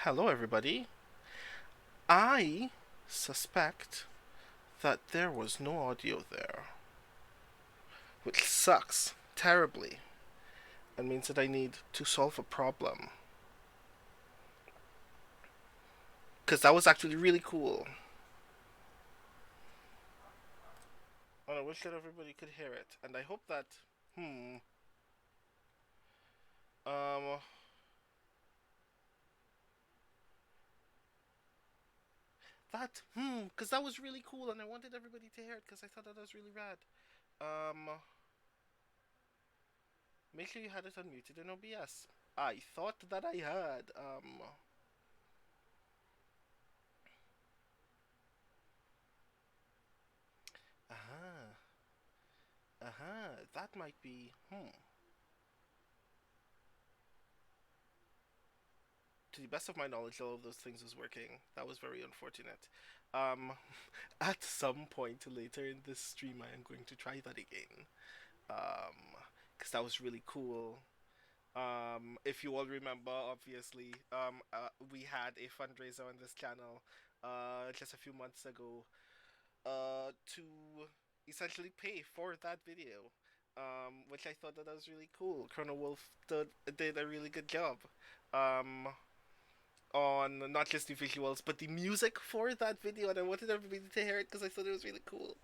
Hello, everybody. I suspect that there was no audio there, which sucks terribly and means that I need to solve a problem. Because that was actually really cool. And I wish that everybody could hear it. And I hope that, hmm, um, because that was really cool and I wanted everybody to hear it because I thought that was really rad. Um, Make sure you had it unmuted in OBS. I thought that I had. Uh-huh. That might be, to the best of my knowledge, all of those things was working. That was very unfortunate. Um, at some point later in this stream, I am going to try that again. Because that was really cool. If you all remember, obviously, we had a fundraiser on this channel just a few months ago to essentially pay for that video, which I thought that was really cool. Chrono Wolf did a really good job. Um, on not just the visuals but the music for that video, and I wanted everybody to hear it because I thought it was really cool.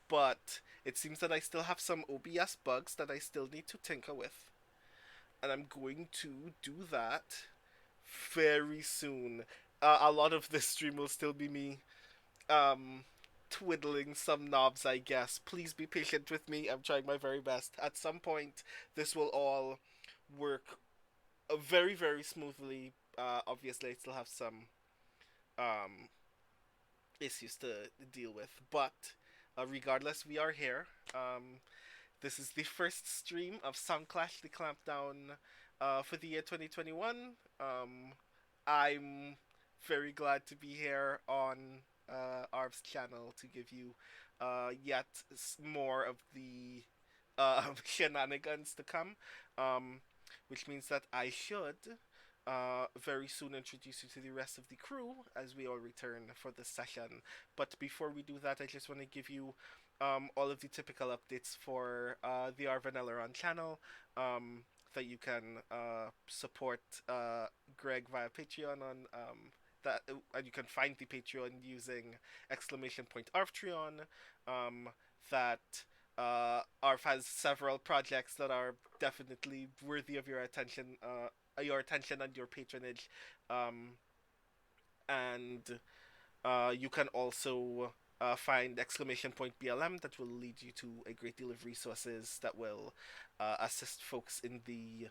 But it seems that I still have some OBS bugs that I still need to tinker with, and I'm going to do that very soon. A lot of this stream will still be me um, twiddling some knobs, I guess. Please be patient with me. I'm trying my very best. At some point, this will all work very, very smoothly. Obviously, I still have some um, issues to deal with, but regardless, we are here. This is the first stream of Soundclash, the Clampdown for the year 2021. I'm very glad to be here on Arb's channel to give you yet more of the shenanigans to come, um, which means that I should very soon introduce you to the rest of the crew as we all return for this session. But before we do that, I just want to give you all of the typical updates for the Arvanelleron channel. That you can support Greg via Patreon on that, and you can find the Patreon using !Arftreon. That Arf has several projects that are definitely worthy of your attention and your patronage. And you can also find !BLM that will lead you to a great deal of resources that will assist folks in the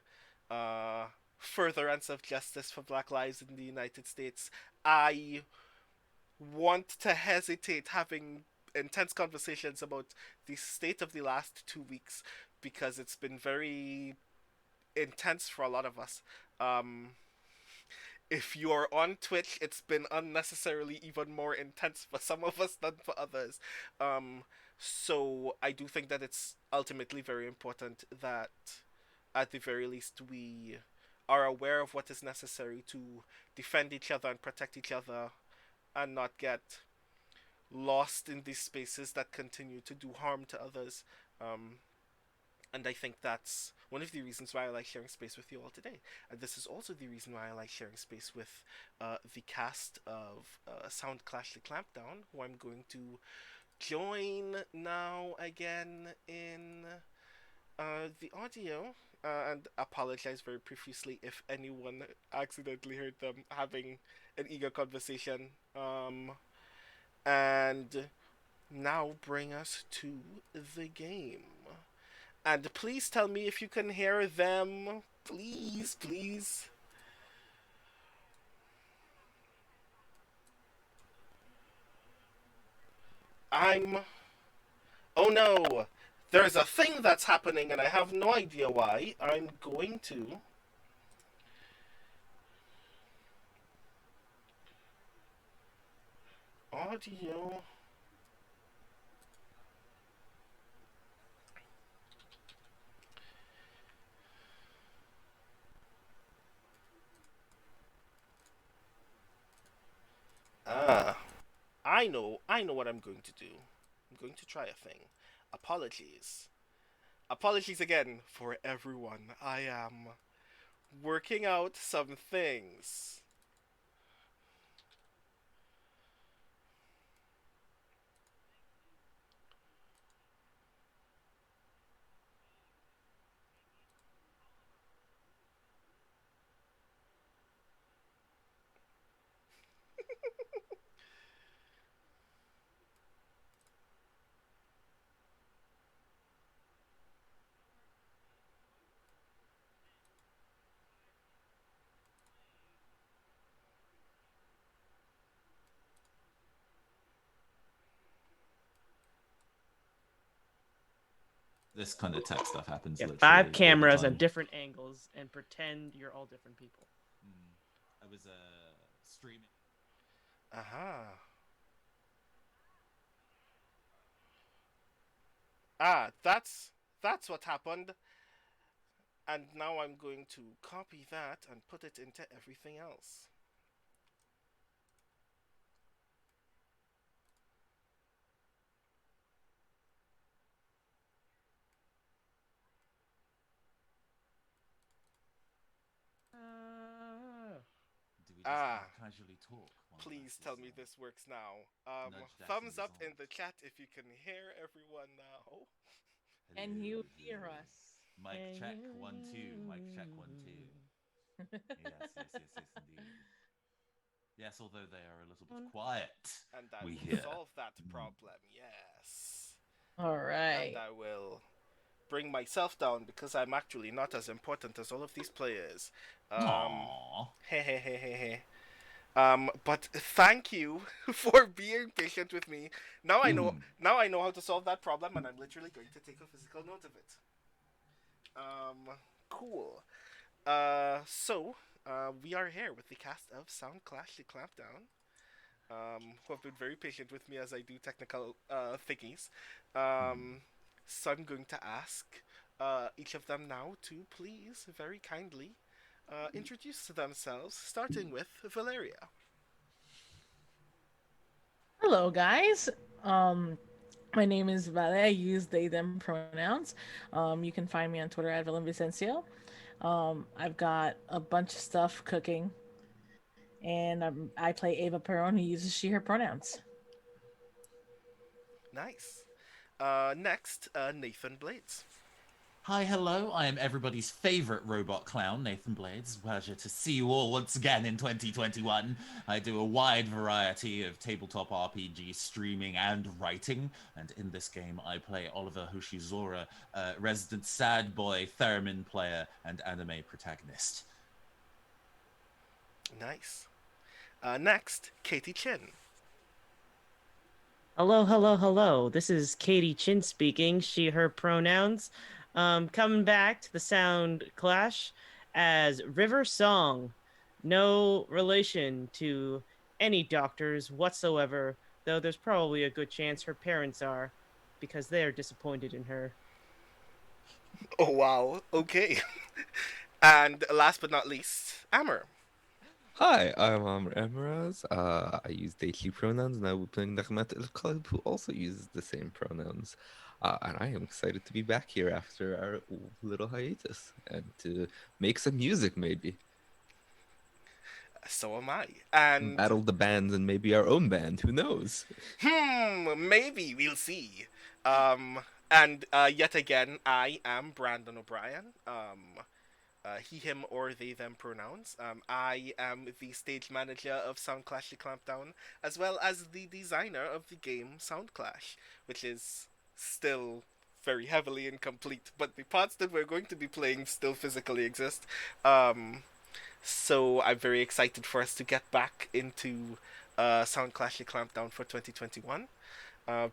furtherance of justice for Black lives in the United States. I want to hesitate having intense conversations about the state of the last 2 weeks because it's been very intense for a lot of us. Um, if you're on Twitch, it's been unnecessarily even more intense for some of us than for others. Um, so I do think that it's ultimately very important that, at the very least, we are aware of what is necessary to defend each other and protect each other, and not get lost in these spaces that continue to do harm to others. Um, and I think that's one of the reasons why I like sharing space with you all today. And this is also the reason why I like sharing space with the cast of Soundclash the Clampdown, who I'm going to join now again in the audio. And apologize very profusely if anyone accidentally heard them having an eager conversation. And now bring us to the game. And please tell me if you can hear them. Please, please. I'm. Oh no! There's a thing that's happening and I have no idea why. I'm going to. Audio. I know what I'm going to do. I'm going to try a thing. Apologies. Apologies again for everyone. I am working out some things. This kind of tech stuff happens Get five literally all the cameras at time. different angles and pretend you're all different people. Mm. I was streaming. Aha. Ah, that's what happened. And now I'm going to copy that and put it into everything else. Ah. Do we just kind Ah, of casually talk while please that tell is me this works now. nudge daddy Thumbs up in the resolved? chat if you can hear everyone now. Can Hello, you hear hello. us? Mic Can check you 1 2. Mic check 1 2. hear? Yes, yes, yes, yes, indeed. Yes, although they are a little bit One. quiet, And I we will hear. solve that Mm. problem, yes. All And right. I will bring myself down because I'm actually not as important as all of these players. Um, Aww. hey, hey, hey, hey, hey. But thank you for being patient with me. Mm. Now I know how to solve that problem, and I'm literally going to take a physical note of it. Cool. We are here with the cast of Soundclash the Clampdown, who have been very patient with me as I do technical thingies. Mm. Um, so I'm going to ask each of them now to please, very kindly, introduce themselves, starting with Valeria. Hello, guys. Um, my name is Vale. I use they them pronouns. You can find me on Twitter at Vicencio. I've got a bunch of stuff cooking, and I play Ava Peron, who uses she her pronouns. Nice. Next, Nathan Blades. Hi, hello. I am everybody's favorite robot clown, Nathan Blades. Pleasure to see you all once again in 2021. I do a wide variety of tabletop RPG streaming and writing, and in this game, I play Oliver Hoshizora, resident sad boy, theremin player, and anime protagonist. Nice. Next, Katie Chin. Hello, hello, hello. This is Katie Chin speaking, she, her pronouns. Coming back to the Sound Clash as River Song. No relation to any doctors whatsoever, though there's probably a good chance her parents are, because they are disappointed in her. Oh wow. Okay. And last but not least, Amber. Hi, I'm Emraz. I use they, she pronouns, and I will be playing Naghmat El Qalb, who also uses the same pronouns. And I am excited to be back here after our little hiatus and to make some music, maybe. So am I. And Battle the bands and maybe our own band, who knows? maybe we'll see. Um, and yet again, I am Brandon O'Brien. He, him, or they, them pronouns. I am the stage manager of Soundclash the Clampdown, as well as the designer of the game Soundclash, which is still very heavily incomplete, but the parts that we're going to be playing still physically exist. So I'm very excited for us to get back into Soundclash the Clampdown for 2021.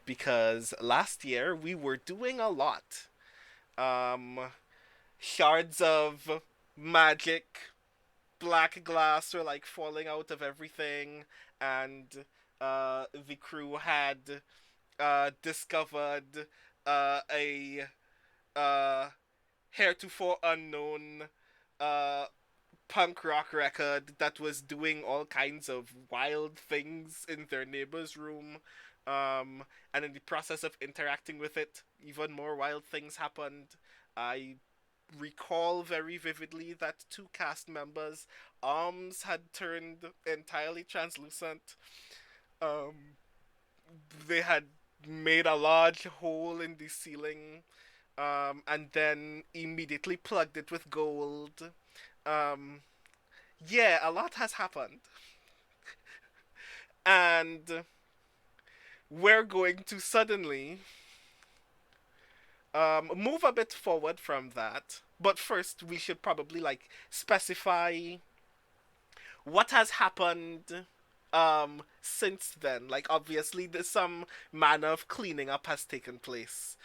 Because last year we were doing a lot. Um, Shards of magic, black glass were like falling out of everything, and the crew had discovered a heretofore unknown uh, punk rock record that was doing all kinds of wild things in their neighbor's room. Um, and in the process of interacting with it, even more wild things happened. I recall very vividly that two cast members' arms had turned entirely translucent. Um, they had made a large hole in the ceiling, and then immediately plugged it with gold. Um, yeah, a lot has happened. And we're going to suddenly move a bit forward from that. But first, we should probably like specify what has happened since then. Like obviously there's some manner of cleaning up has taken place.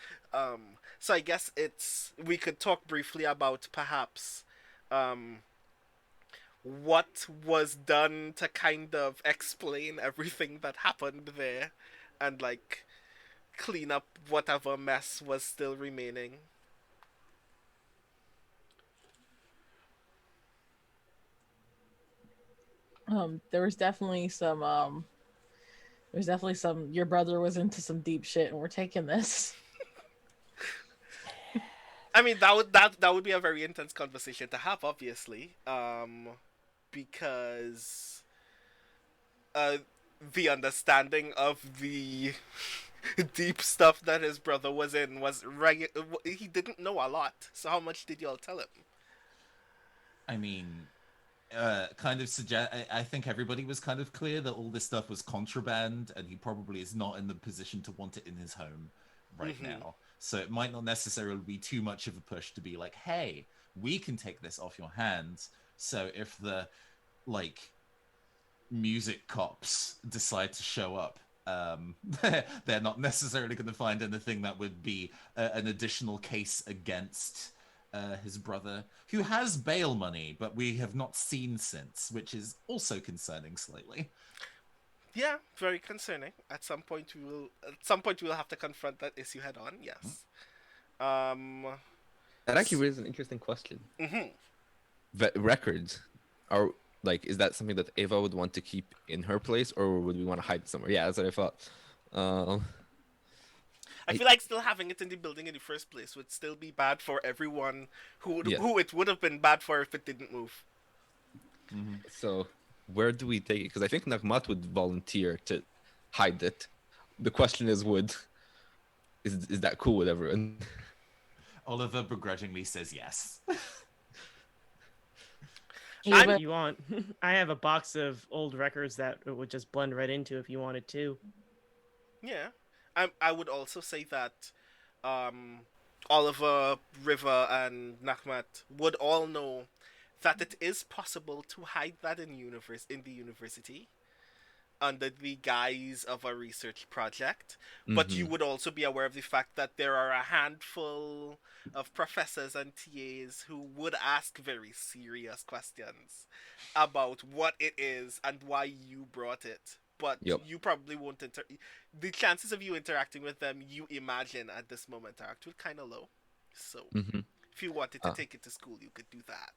So I guess it's we could talk briefly about perhaps um what was done to kind of explain everything that happened there and like clean up whatever mess was still remaining. There was definitely some there's definitely some your brother was into some deep shit and we're taking this. I mean that would be a very intense conversation to have, obviously, because uh, the understanding of the deep stuff that his brother was in was he didn't know a lot. So how much did y'all tell him? I mean, kind of suggest. I think everybody was kind of clear that all this stuff was contraband, and he probably is not in the position to want it in his home right now. So it might not necessarily be too much of a push to be like, "Hey, we can take this off your hands." So if the like music cops decide to show up, they're not necessarily going to find anything that would be an additional case against his brother, who has bail money, but we have not seen since, which is also concerning slightly. Yeah, very concerning. At some point we will have to confront that issue head on. Yes. Um. That actually raises an interesting question. Mhm. Records are like, is that something that Ava would want to keep in her place, or would we want to hide it somewhere? Yeah, that's what I thought. I feel like still having it in the building in the first place would still be bad for everyone Yeah. who it would have been bad for if it didn't move. So where do we take it? Because I think Nagmat would volunteer to hide it. The question is, is that cool with everyone? Oliver begrudgingly says yes. Yeah, If but you want, I have a box of old records that it would just blend right into if you wanted to. Yeah. I would also say that Oliver, River, and Nachmat would all know that it is possible to hide that in the university under the guise of a research project. But you Mhm. would also be aware of the fact that there are a handful of professors and TAs who would ask very serious questions about what it is and why you brought it. But Yep. you probably won't the chances of you interacting with them, you imagine at this moment, are actually kind of low. So Mhm. if you wanted to Uh, take it to school, you could do that.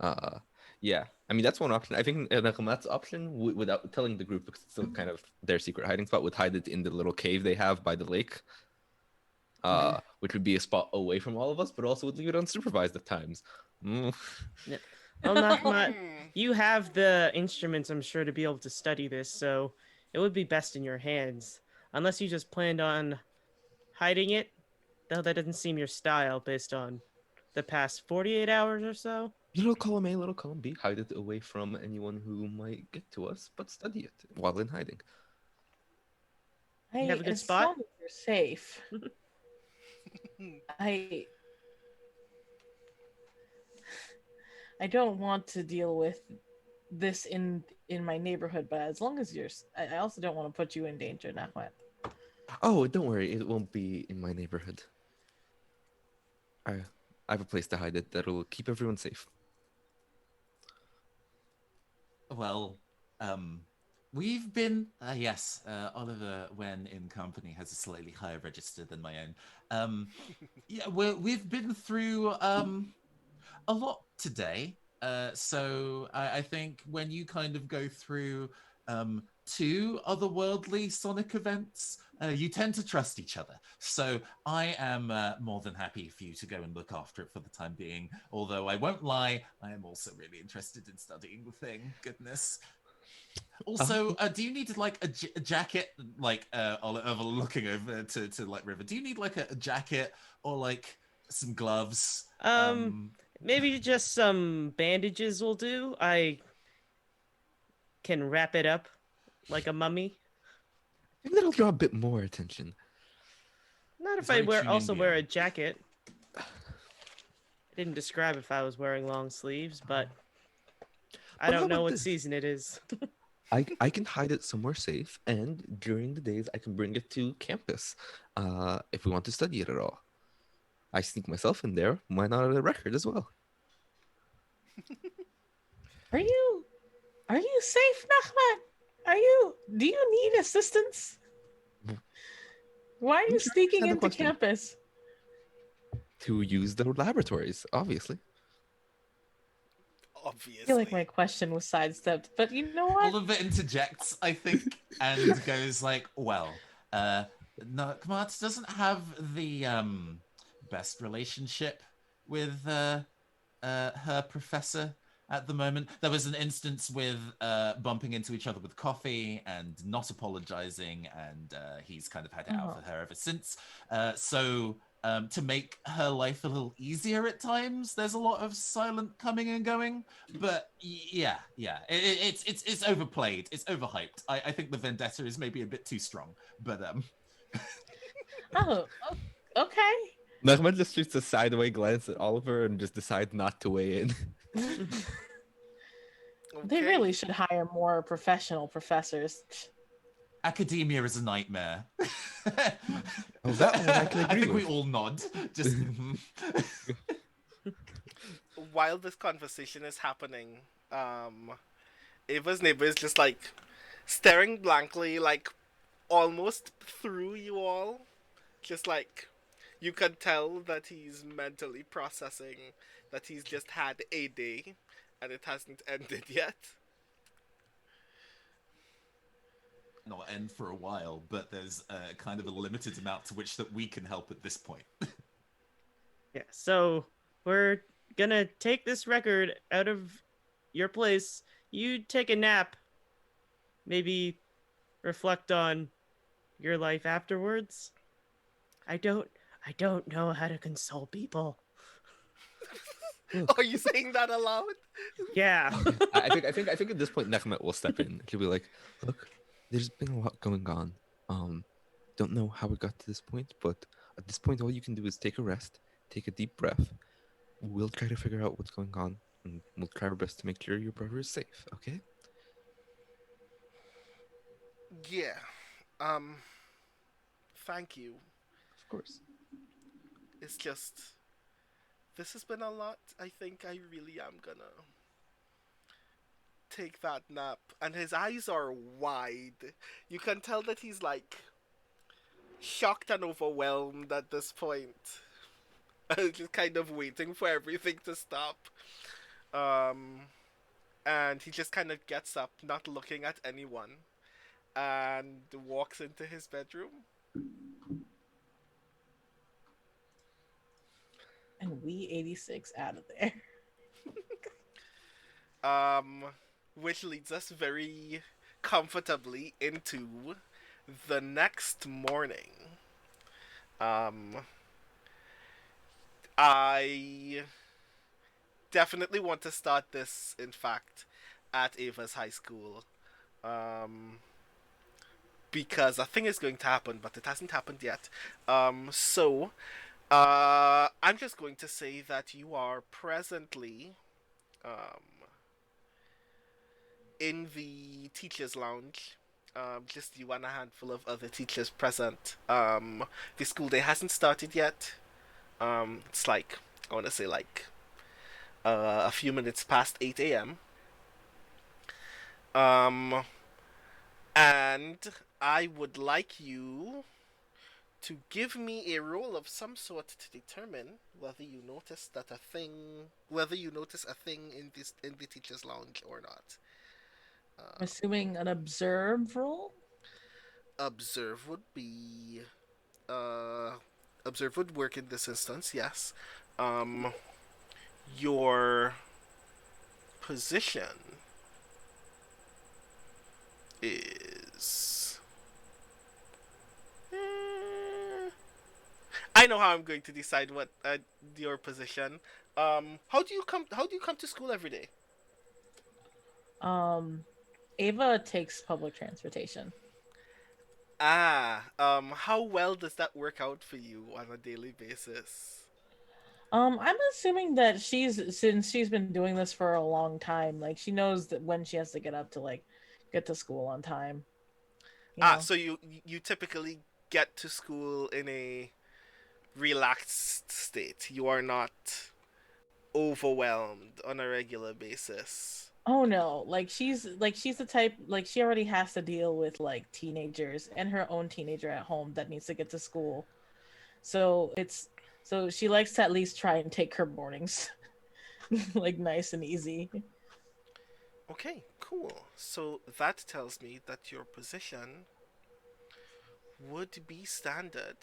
uh, yeah. I mean, that's one option. I think Nagmat's option, without telling the group, because it's still kind of their secret hiding spot, would hide it in the little cave they have by the lake. Which would be a spot away from all of us, but also would leave it unsupervised at times. Mm. Yeah. Well, Nachmat, Hmm. you have the instruments, I'm sure, to be able to study this, so it would be best in your hands. Unless you just planned on hiding it, though that doesn't seem your style based on the past 48 hours or so. Little column A, little column B, hide it away from anyone who might get to us, but study it while in hiding. You have a good as spot? long as you're safe, I I don't want to deal with this in my neighborhood, but as long as I also don't want to put you in danger, not what. Oh, don't worry, it won't be in my neighborhood. I have a place to hide it that'll keep everyone safe. Well, we've been yes, Oliver, when in company, has a slightly higher register than my own. Yeah, we've been through a lot today. So I think when you kind of go through two otherworldly Sonic events, you tend to trust each other. So I am more than happy for you to go and look after it for the time being. Although I won't lie, I am also really interested in studying the thing. Goodness. Also, do you need like a jacket, like Oliver looking over to like River? Do you need like a jacket or like some gloves? Maybe just some bandages will do. I can wrap it up like a mummy. I think that'll draw a bit more attention. Not It's if I very wear also wear a Chuninbyo. jacket. I didn't describe if I was wearing long sleeves, but I But how don't know about what this? season it is. I can hide it somewhere safe, and during the days I can bring it to campus, if we want to study it at all. I sneak myself in there. Why not a record as well? Are you safe, Nachman? Do you need assistance? Why are I'm you sure I sneaking understand the into question. campus? To use the laboratories, obviously. I Obviously. feel like my question was sidestepped, but you know what? Oliver interjects, I think, and goes like, "Well, no, Kmartz doesn't have the best relationship with her professor at the moment. There was an instance with bumping into each other with coffee and not apologizing, and he's kind of had it out Oh. for her ever since. So to make her life a little easier at times, there's a lot of silent coming and going. But yeah, it's overplayed. It's overhyped. I think the vendetta is maybe a bit too strong. But Oh, okay. Nachman just shoots a sideway glance at Oliver and just decides not to weigh in. They Okay. really should hire more professional professors. academia is a nightmare. Oh, that one I can I agree think we with. all nod. Just While this conversation is happening, Ava's neighbor is just like staring blankly, like almost through you all. Just like you can tell that he's mentally processing that he's just had a day and it hasn't ended yet. not end for a while, but there's kind of a limited amount to which that we can help at this point. Yeah, so we're gonna take this record out of your place. You take a nap. Maybe reflect on your life afterwards. I don't know how to console people. Are you saying that aloud? Yeah. I think at this point Nechmet will step in. He'll be like, "Look, there's been a lot going on. Don't know how it got to this point, but at this point, all you can do is take a rest, take a deep breath. We'll try to figure out what's going on, and we'll try our best to make sure your brother is safe. Okay?" Yeah. Thank you. Of course. It's just this has been a lot. I think I really am gonna take that nap. And his eyes are wide. You can tell that he's like shocked and overwhelmed at this point. Just kind of waiting for everything to stop. Um, and he just kind of gets up, not looking at anyone, and walks into his bedroom. And we 86 out of there. Um, which leads us very comfortably into the next morning. Um, I definitely want to start this, in fact, at Ava's high school. Um, because a thing is going to happen, but it hasn't happened yet. I'm just going to say that you are presently um, in the teachers' lounge. Just you and a handful of other teachers present. The school day hasn't started yet. It's like, I want to say, like a few minutes past 8 a.m. Um, and I would like you to give me a roll of some sort to determine whether you notice a thing in the teacher's lounge or not. I'm assuming an observe roll. Observe would be uh observe would work in this instance, yes. Um your position is eh, I know how I'm going to decide what your position. How do you come to school every day? Um, Ava takes public transportation. How well does that work out for you on a daily basis? I'm assuming that since she's been doing this for a long time, like she knows that when she has to get up to like get to school on time. You know. So you typically get to school in a relaxed state. You are not overwhelmed on a regular basis. Oh no, like she's the type like she already has to deal with like teenagers and her own teenager at home that needs to get to school. So so she likes to at least try and take her mornings like nice and easy. Okay, cool. So that tells me that your position would be standard,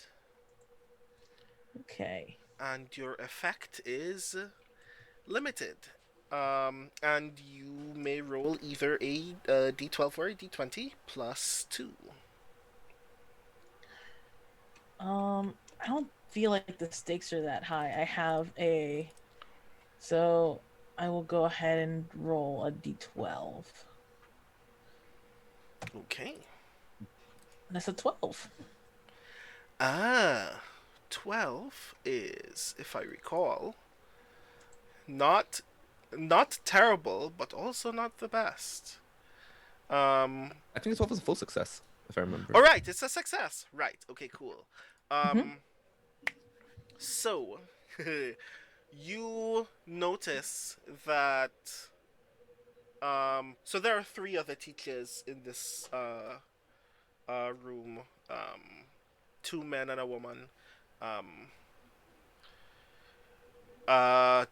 Okay. and your effect is limited. And you may roll either a d12 or a d20 plus 2. I don't feel like the stakes are that high. So I will go ahead and roll a d12. Okay. That's a 12. Ah, 12 is, if I recall, not not terrible, but also not the best. I think it's was a full success, if I remember. All right, it's a success. Right. Okay. Cool. Mhm. So you notice that so there are three other teachers in this room. Two men and a woman. Um, uh,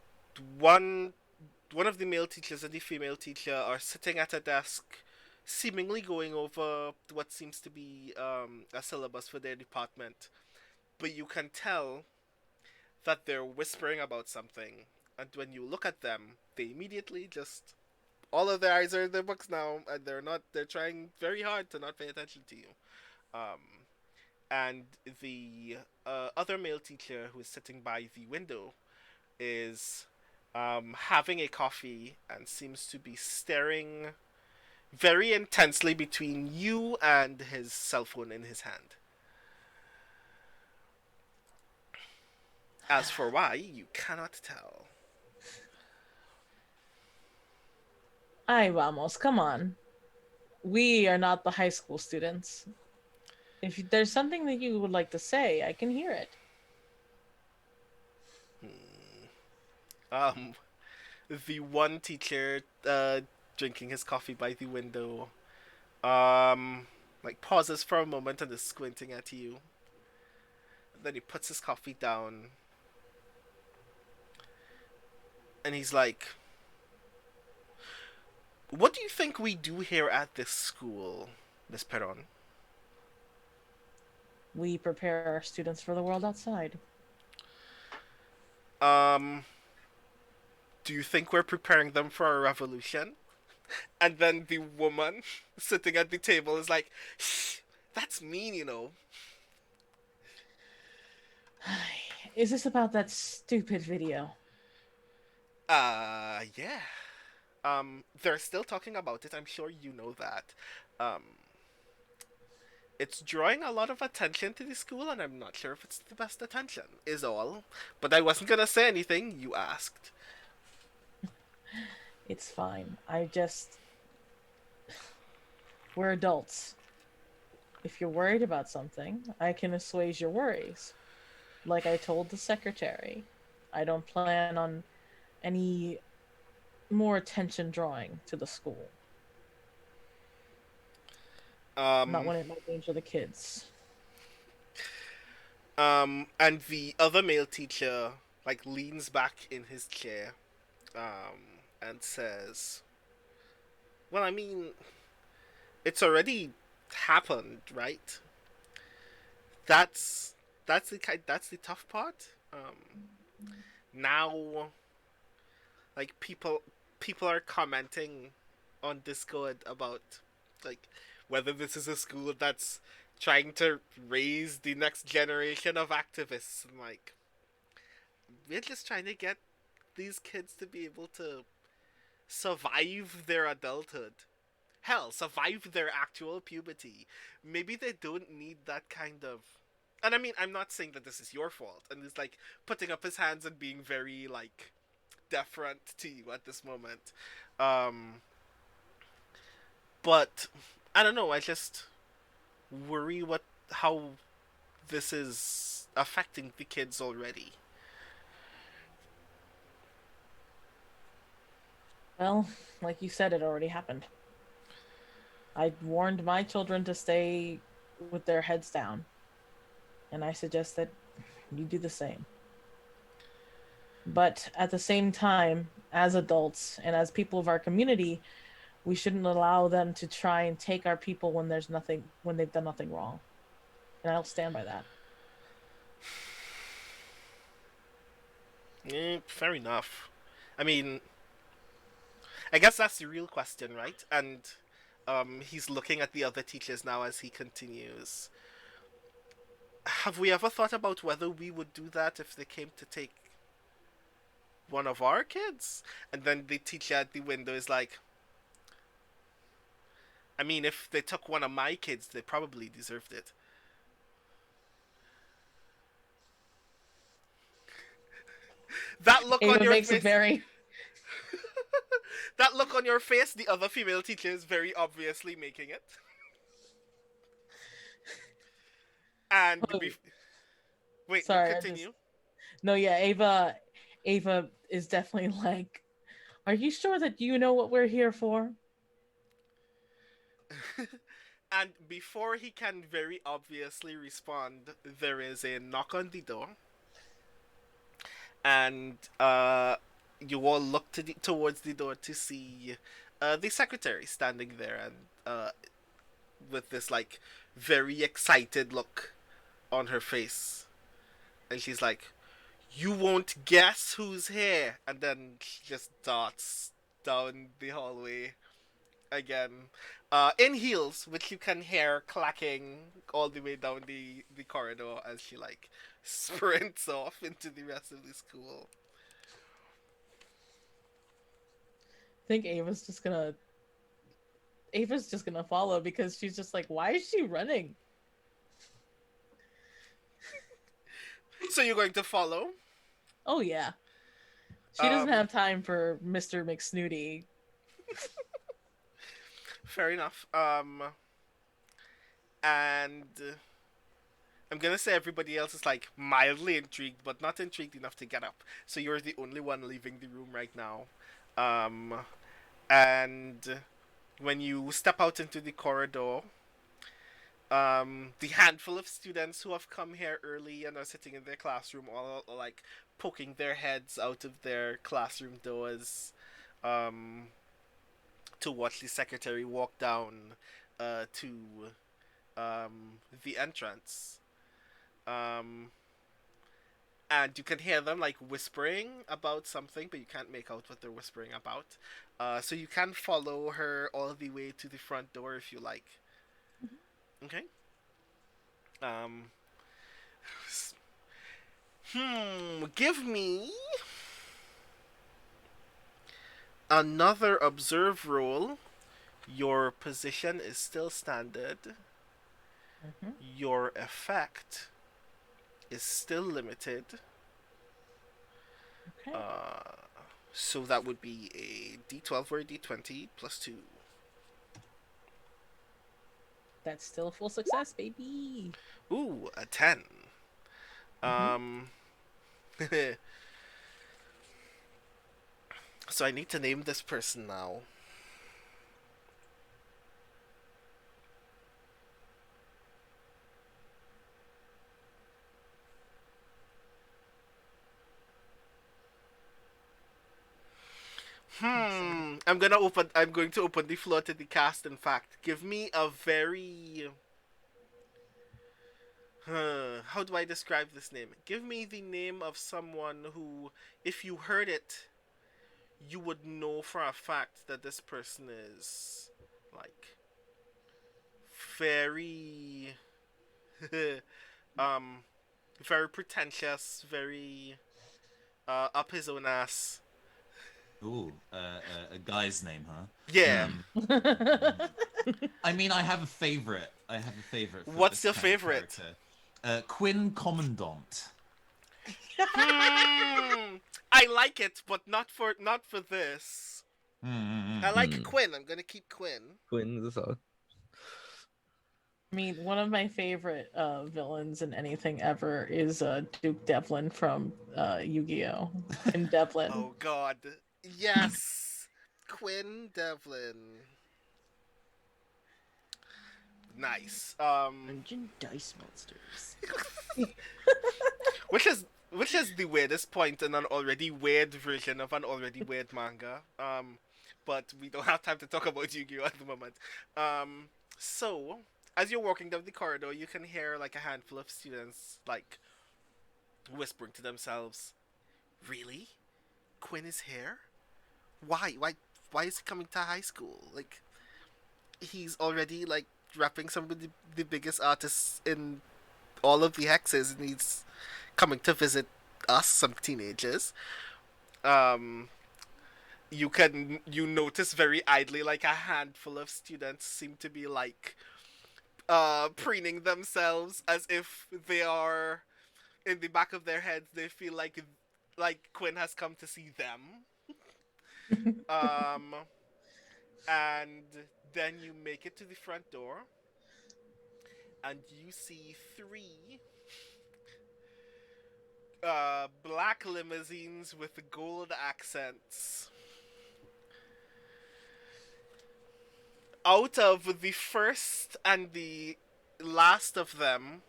one one of the male teachers and the female teacher are sitting at a desk, seemingly going over what seems to be a syllabus for their department. But you can tell that they're whispering about something, and when you look at them, they immediately just all of their eyes are in their books now, and they're trying very hard to not pay attention to you. Um, and the other male teacher who is sitting by the window is having a coffee and seems to be staring very intensely between you and his cell phone in his hand. As for why, you cannot tell. Ay, vamos, come on. We are not the high school students. If there's something that you would like to say, I can hear it. Um, the one teacher drinking his coffee by the window, like pauses for a moment and is squinting at you. Then he puts his coffee down, and he's like, "What do you think we do here at this school, Miss Perron?" We prepare our students for the world outside. Um, do you think we're preparing them for a revolution? And then the woman sitting at the table is like, "Shh, that's mean, you know." Is this about that stupid video? Yeah. They're still talking about it. I'm sure you know that. Um, it's drawing a lot of attention to the school, and I'm not sure if it's the best attention, is all. But I wasn't gonna say anything, you asked. It's fine. We're adults. If you're worried about something, I can assuage your worries. Like I told the secretary, I don't plan on any more attention drawing to the school. Not Um, when it might endanger the kids. And the other male teacher like leans back in his chair, and says, "Well, I mean, it's already happened, right? That's that's the tough part. Now, like people are commenting on Discord about like whether this is a school that's trying to raise the next generation of activists, and like we're just trying to get these kids to be able to survive their adulthood. Hell, survive their actual puberty. Maybe they don't need that kind of. And I mean, I'm not saying that this is your fault. And he's like putting up his hands and being very like deferent to you at this moment. Um, but I don't know. I just worry what how this is affecting the kids already. Well, like you said, it already happened. I warned my children to stay with their heads down, and I suggest that you do the same. But at the same time, as adults and as people of our community, we shouldn't allow them to try and take our people when they've done nothing wrong. And I'll stand by that. Fair enough. I mean, I guess that's the real question, right? And he's looking at the other teachers now as he continues. Have we ever thought about whether we would do that if they came to take one of our kids? And then the teacher at the window is like, I mean, if they took one of my kids, they probably deserved it. That look on Ava your makes a face. very That look on your face, the other female teacher is very obviously making it. And Oh, wait, no, sorry. continue. No, yeah, Ava is definitely like, are you sure that you know what we're here for? And before he can very obviously respond, there is a knock on the door, and you all look towards the door to see the secretary standing there, and with this like very excited look on her face, and she's like, "You won't guess who's here," and then she just darts down the hallway again, in heels, which you can hear clacking all the way down the corridor as she like sprints off into the rest of the school. I think Ava's just gonna follow because she's just like, why is she running? So you're going to follow? Oh yeah. She doesn't Um, have time for Mr. McSnooty. Fair enough. And I'm gonna say everybody else is like mildly intrigued, but not intrigued enough to get up. So you're the only one leaving the room right now. Um, and when you step out into the corridor, the handful of students who have come here early and are sitting in their classroom all are, like poking their heads out of their classroom doors, um, to watch the secretary walk down to the entrance. Um, and you can hear them like whispering about something, but you can't make out what they're whispering about. So you can follow her all the way to the front door if you like. Okay. Um. Give me another observe roll. Your position is still standard. Mm-hmm. Your effect is still limited. Okay. So that would be a d12 or a d20 plus 2. That's still a full success, baby. Ooh, a 10. Um. So I need to name this person now. I'm going to open the floor to the cast. In fact, give me a very. How do I describe this name? Give me the name of someone who, if you heard it, you would know for a fact that this person is like very, um, very pretentious, very up his own ass. Ooh, a guy's name, huh? Yeah. I mean, I have a favorite. I have a favorite. For What's this your kind of favorite? character. Quinn Commandant. I like it, but not for this. I like Hmm. Quinn. I'm gonna keep Quinn. Twins is all. I mean, one of my favorite villains in anything ever is Duke Devlin from Yu-Gi-Oh! And Devlin. Oh God, yes, Quinn Devlin. Nice. Dungeon Dice Monsters. Which is the weirdest point in an already weird version of an already weird manga. But we don't have time to talk about Yu-Gi-Oh at the moment. So as you're walking down the corridor, you can hear like a handful of students like whispering to themselves, "Really? Quinn is here? Why? Why is he coming to high school? Like, he's already like rapping some of the biggest artists in all of the hexes, and he's coming to visit us, some teenagers." Um, you notice very idly like a handful of students seem to be like preening themselves as if they are in the back of their heads. They feel like Quinn has come to see them. um, and then you make it to the front door, and you see three black limousines with gold accents. Out of the first and the last of them,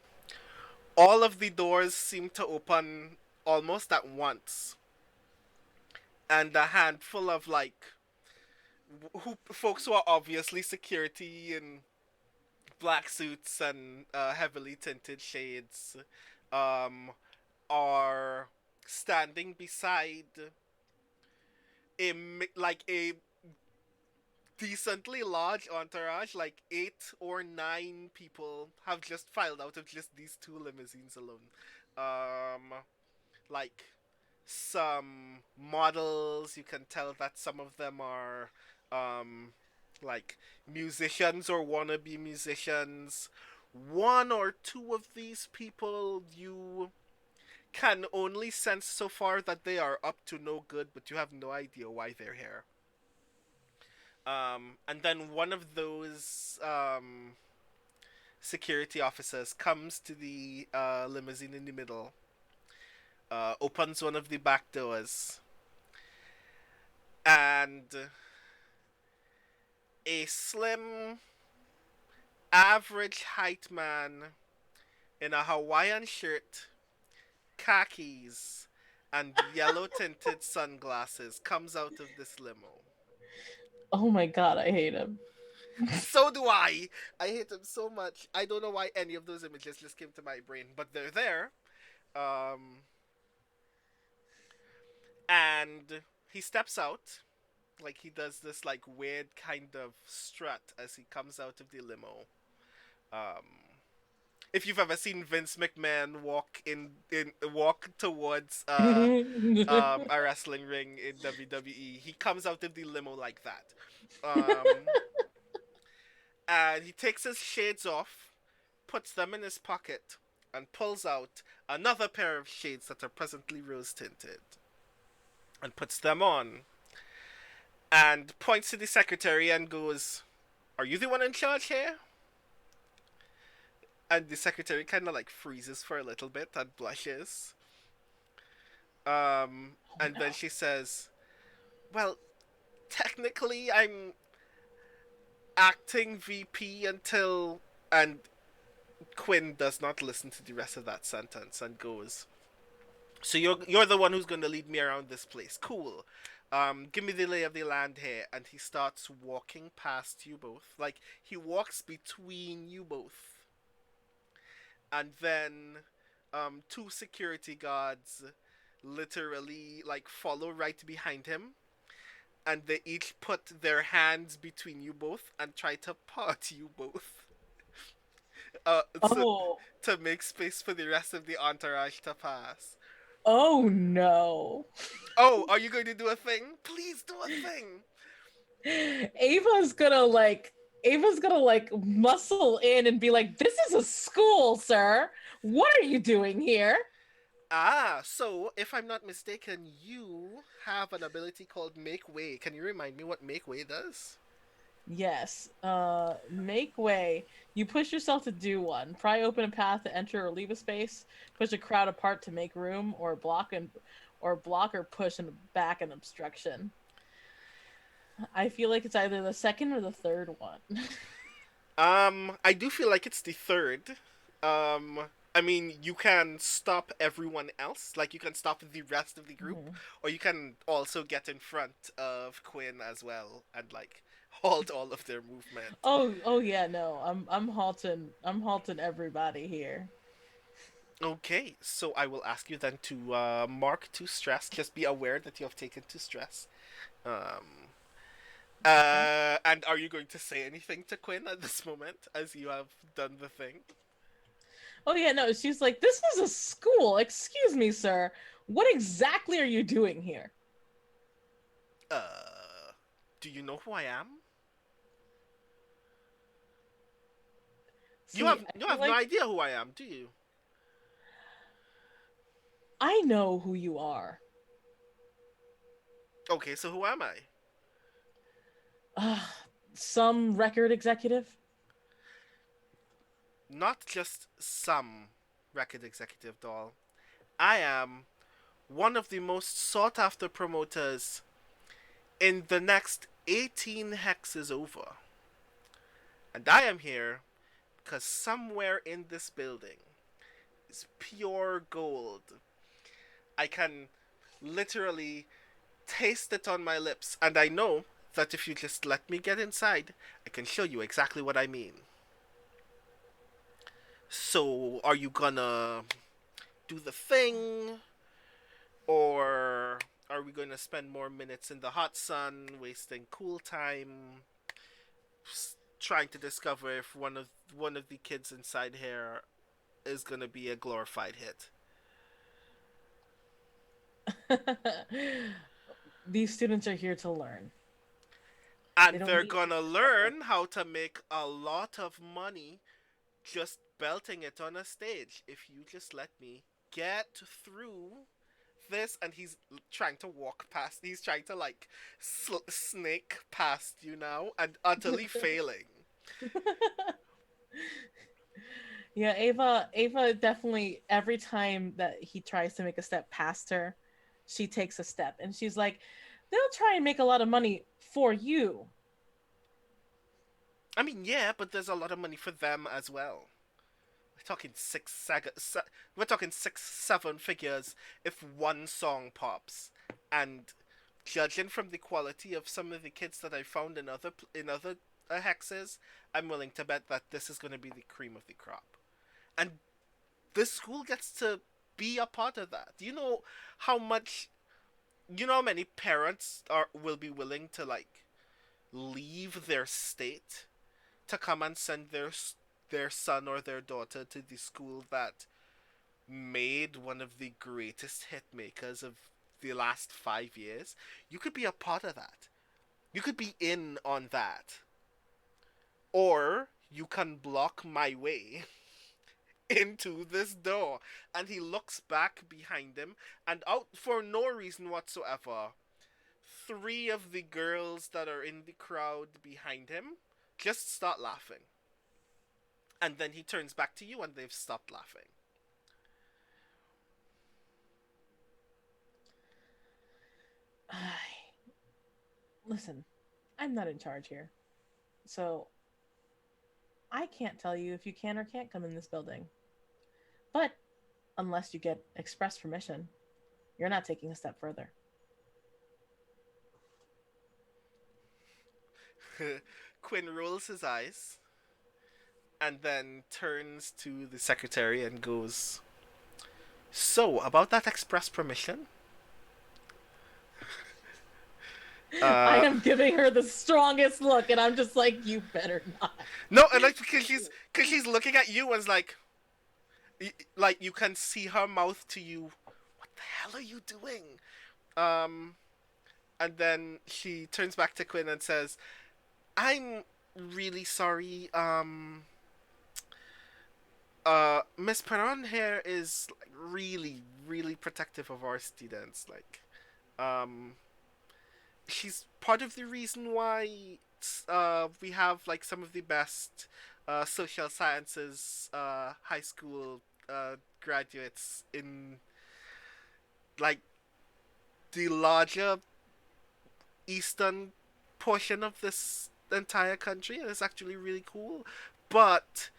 all of the doors seem to open almost at once. And a handful of like folks who are obviously security in black suits and heavily tinted shades um, are standing beside a decently large entourage. Like 8 or 9 people have just filed out of just these two limousines alone. Like some models, you can tell that some of them are um, like musicians or wannabe musicians. One or two of these people you can only sense so far that they are up to no good, but you have no idea why they're here. And then one of those security officers comes to the limousine in the middle, opens one of the back doors, and a slim, average height man in a Hawaiian shirt, khakis, and yellow tinted sunglasses comes out of this limo. Oh my god, I hate him. So do I. I hate him so much. I don't know why any of those images just came to my brain, but they're there. Um, and he steps out, like he does this like weird kind of strut as he comes out of the limo. Um, if you've ever seen Vince McMahon walk towards a wrestling ring in WWE, he comes out of the limo like that. Um, and he takes his shades off, puts them in his pocket, and pulls out another pair of shades that are presently rose tinted, and puts them on, and points to the secretary and goes, "Are you the one in charge here?" And the secretary kind of like freezes for a little bit and blushes. And then she says, "Well, technically, I'm acting VP until..." And Quinn does not listen to the rest of that sentence and goes, "So you're the one who's going to lead me around this place. Cool. Give me the lay of the land here. And he starts walking past you both. Like, he walks between you both. And then, two security guards literally, like, follow right behind him. And they each put their hands between you both and try to part you both. Uh, to, Oh, to make space for the rest of the entourage to pass. oh no. Oh, are you going to do a thing? Please do a thing. Ava's gonna like Ava's gonna like muscle in and be like, "This is a school, sir. What are you doing here?" Ah, so if I'm not mistaken, you have an ability called Make Way. Can you remind me what Make Way does? Yes. Make way. You push yourself to do one. Pry open a path to enter or leave a space. Push a crowd apart to make room, or block or push and back an obstruction. I feel like it's either the second or the third one. I do feel like it's the third. Um, I mean, you can stop everyone else, like you can stop the rest of the group, Mhm. or you can also get in front of Quinn as well and like halt all of their movement. Oh yeah, no. I'm halting everybody here. Okay, so I will ask you then to mark two stress. Just be aware that you have taken two stress. Um, Okay. and are you going to say anything to Quinn at this moment as you have done the thing? Oh yeah, no, she's like, "This is a school. Excuse me, sir. What exactly are you doing here?" Do you know who I am? You See, have I you feel have no like idea who I am, do you? I know who you are. Okay, so who am I? Uh, some record executive. Not just some record executive doll. I am one of the most sought after promoters in the next 18 hexes over. And I am here because somewhere in this building is pure gold. I can literally taste it on my lips, and I know that if you just let me get inside, I can show you exactly what I mean. So, are you gonna do the thing, or are we gonna spend more minutes in the hot sun, wasting cool time, trying to discover if one of the kids inside here is gonna be a glorified hit? These students are here to learn. They And don't they're need gonna learn how to make a lot of money just belting it on a stage. If you just let me get through this, and he's trying to walk past, he's trying to like snake past you now and utterly failing. Yeah, Ava definitely every time that he tries to make a step past her, she takes a step and she's like, "They'll try and make a lot of money for you." I mean, yeah, but there's a lot of money for them as well. We're talking we're talking 6, 7 figures if one song pops, and judging from the quality of some of the kids that I found in other hexes, I'm willing to bet that this is going to be the cream of the crop. And this school gets to be a part of that. Do you know how much? You know how many parents will be willing to like leave their state to come and send their son or their daughter to the school that made one of the greatest hit makers of the last 5 years? You could be a part of that. You could be in on that. Or you can block my way into this door. And he looks back behind him, and out for no reason whatsoever, three of the girls that are in the crowd behind him just start laughing. And then he turns back to you and they've stopped laughing. Listen, I'm not in charge here. So, I can't tell you if you can or can't come in this building. But unless you get express permission, you're not taking a step further. Quinn rolls his eyes and then turns to the secretary and goes, "So, about that express permission?" I Uh, am giving her the strongest look, and I'm just like, you better not. no, and like because she's looking at you and is like you can see her mouth to you. What the hell are you doing? Um, and then she turns back to Quinn and says, "I'm really sorry. Miss Perron here is like, really, really protective of our students. Like, um, she's part of the reason why we have like some of the best social sciences high school graduates in like the larger eastern portion of this entire country, and it's actually really cool. But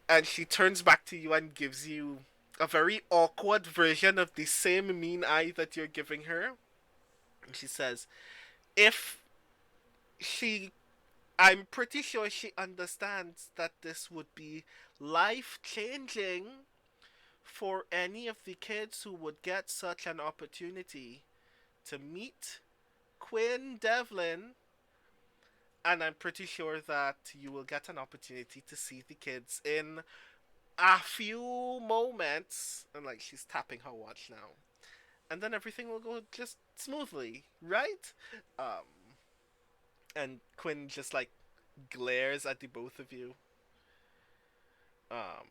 and she turns back to you and gives you a very awkward version of the same mean eye that you're giving her. And she says, if she I'm pretty sure she understands that this would be life changing for any of the kids who would get such an opportunity to meet Quinn Devlin. And I'm pretty sure that you will get an opportunity to see the kids in a few moments. And like she's tapping her watch now. And then everything will go just smoothly, right? Um, and Quinn just like glares at the both of you. Um,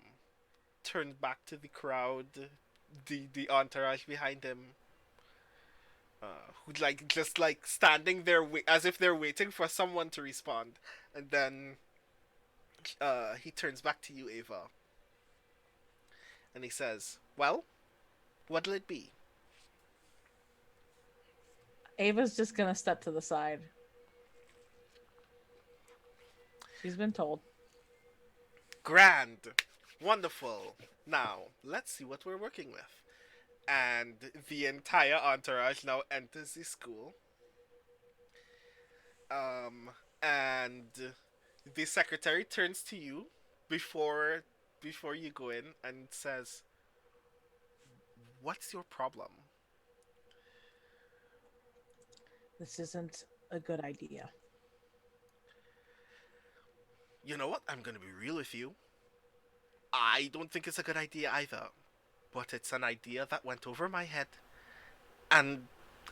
turns back to the crowd, the entourage behind him, who like just like standing there as if they're waiting for someone to respond, and then he turns back to you, Ava, and he says, "Well, what'll it be?" Ava's just gonna step to the side. She's been told. Grand, wonderful. Now let's see what we're working with. And the entire entourage now enters the school. Um, and the secretary turns to you before you go in and says, "What's your problem?" This isn't a good idea. You know what? I'm gonna be real with you. I don't think it's a good idea either, but it's an idea that went over my head. And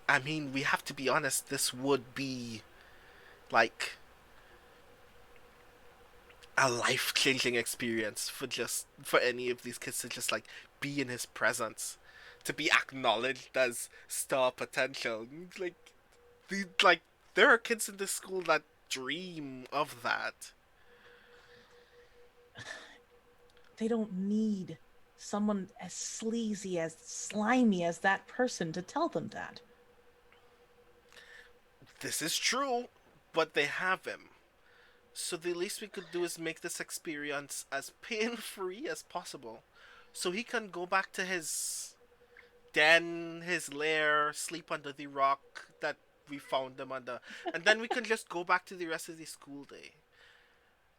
I mean, we have to be honest. This would be like a life-changing experience for any of these kids to just like be in his presence, to be acknowledged as star potential. Like there are kids in this school that dream of that. They don't need someone as sleazy, as slimy as that person to tell them that. This is true, but they have him. So the least we could do is make this experience as pain-free as possible, so he can go back to his den, his lair, sleep under the rock that we found him under, and then we can just go back to the rest of the school day.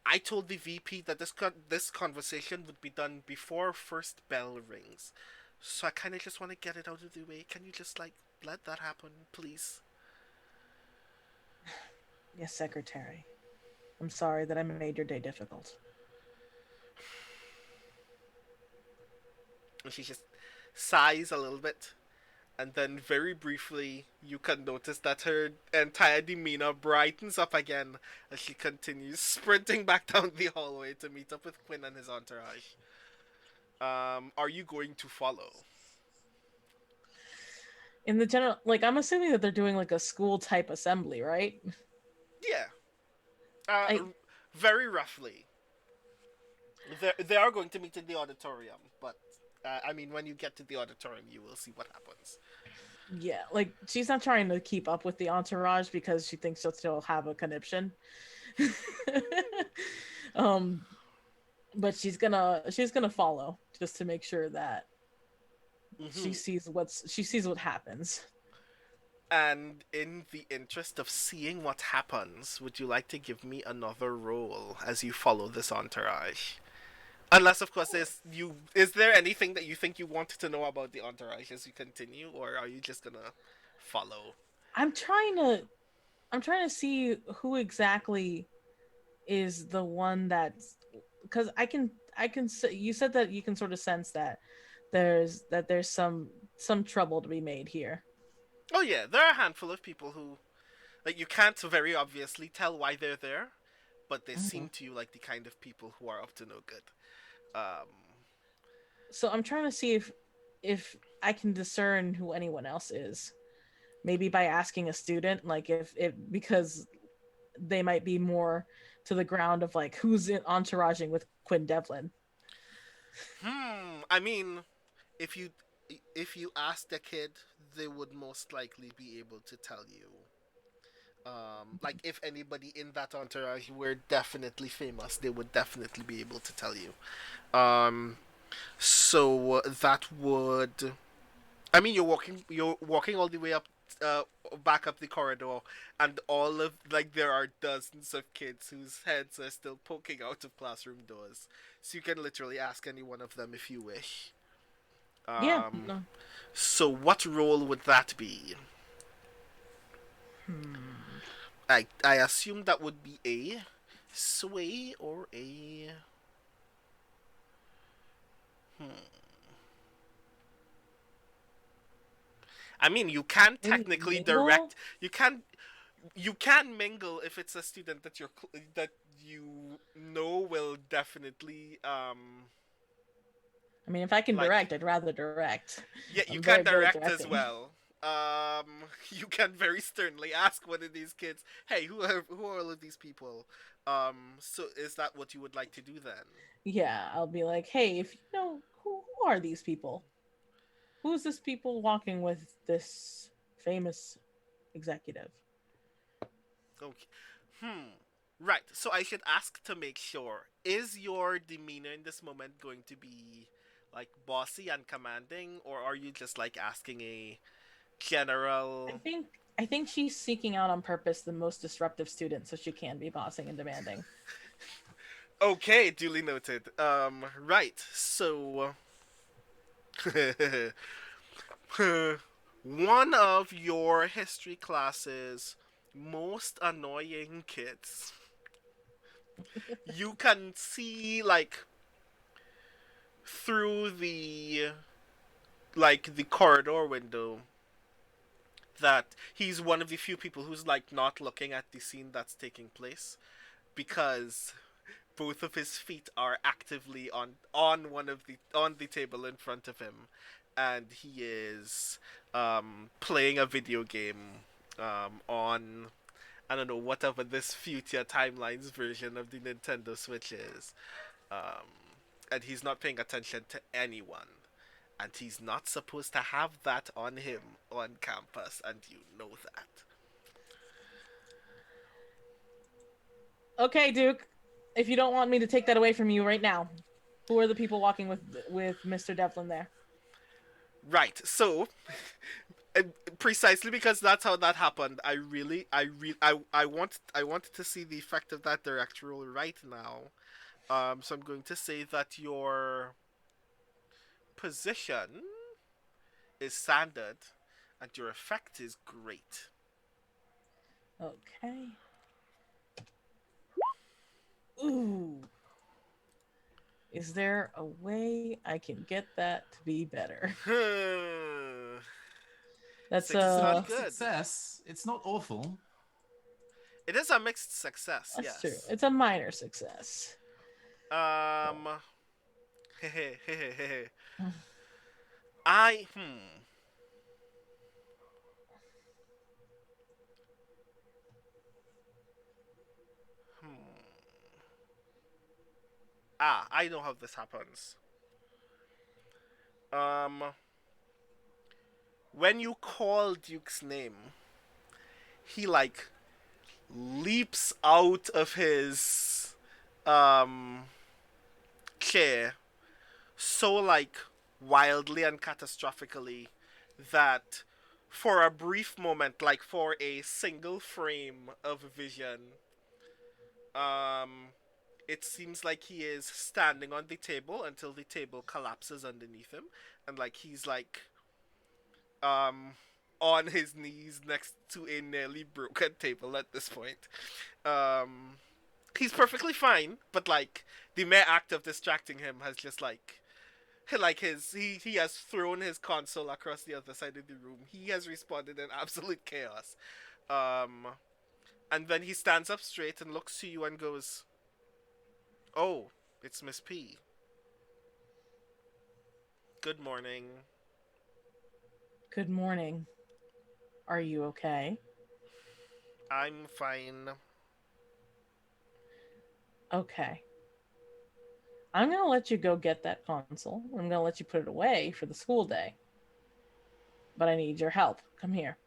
I told the VP that this conversation would be done before first bell rings, so I kind of just want to get it out of the way. Can you just like let that happen, please? Yes, Secretary. I'm sorry that I made your day difficult. And she just sighs a little bit, and then very briefly you can notice that her entire demeanor brightens up again as she continues sprinting back down the hallway to meet up with Quinn and his entourage. Are you going to follow? In the general, like, I'm assuming that they're doing like a school type assembly, right? Yeah. I Very roughly. They are going to meet in the auditorium, but I mean, when you get to the auditorium, you will see what happens. Yeah, like she's not trying to keep up with the entourage because she thinks she'll still have a conniption. um, but she's gonna follow just to make sure that she sees what happens. And in the interest of seeing what happens, would you like to give me another roll as you follow this entourage? Unless, of course, is there anything that you think you wanted to know about the entourage as you continue, or are you just gonna follow? I'm trying to I'm trying to see who exactly is the one that's because you said that you can sort of sense that there's some trouble to be made here. Oh yeah, there are a handful of people who, like, you can't very obviously tell why they're there, but they Mhm. seem to you like the kind of people who are up to no good. Um, So I'm trying to see if I can discern who anyone else is. Maybe by asking a student, like if because they might be more to the ground of like who's in entouraging with Quinn Devlin. I mean, if you if you asked a kid, they would most likely be able to tell you. Like if anybody in that entourage were definitely famous, they would definitely be able to tell you. Um, so that would. I mean, you're walking all the way up, uh, back up the corridor, and all of like there are dozens of kids whose heads are still poking out of classroom doors. So you can literally ask any one of them if you wish. Yeah. Um, No. so what role would that be? Hmm. I assume that would be a sway or a. Hmm. I mean, you can Maybe technically mingle. direct. You can mingle if it's a student that you know will definitely I mean, if I can like. direct, I'd rather direct. Yeah, you I'm can very good at direct as directing. well. You can very sternly ask one of these kids, "Hey, who are all of these people?" So is that what you would like to do then? Yeah, I'll be like, hey, if you know who are these people? Who's this people walking with this famous executive? Okay. Hmm. Right. So I should ask to make sure. Is your demeanor in this moment going to be like bossy and commanding, or are you just like asking a I general? think I think she's seeking out on purpose the most disruptive student so she can be bossing and demanding. Okay, duly noted. Right. So one of your history classes most annoying kids. You can see like through the corridor window that he's one of the few people who's like not looking at the scene that's taking place because both of his feet are actively on the table in front of him, and he is playing a video game on I don't know whatever this future timelines version of the Nintendo Switch is, um, and he's not paying attention to anyone. And he's not supposed to have that on him on campus, and you know that. Okay, Duke, if you don't want me to take that away from you right now, who are the people walking with Mr. Devlin there? Right. So, uh, precisely because that's how that happened, I wanted to see the effect of that direct rule right now. So I'm going to say that your position is standard, and your effect is great. Okay. Ooh. Is there a way I can get that to be better? That's It's a 6 is not mixed good. success. It's not awful. It is a mixed success. that's true. Yes. It's a minor success. Um. I hmm. I know how this happens. Um, when you call Duke's name, he like leaps out of his um chair so like wildly and catastrophically that for a brief moment, like for a single frame of vision, um, it seems like he is standing on the table until the table collapses underneath him, and like he's like um on his knees next to a nearly broken table at this point. Um, he's perfectly fine, but like the mere act of distracting him has just like he has thrown his console across the other side of the room. He has responded in absolute chaos. Um, and then he stands up straight and looks to you and goes, "Oh, it's Miss P. Good morning." Good morning. Are you okay? I'm fine. Okay. I'm gonna let you go get that console. I'm gonna let you put it away for the school day. But I need your help. Come here.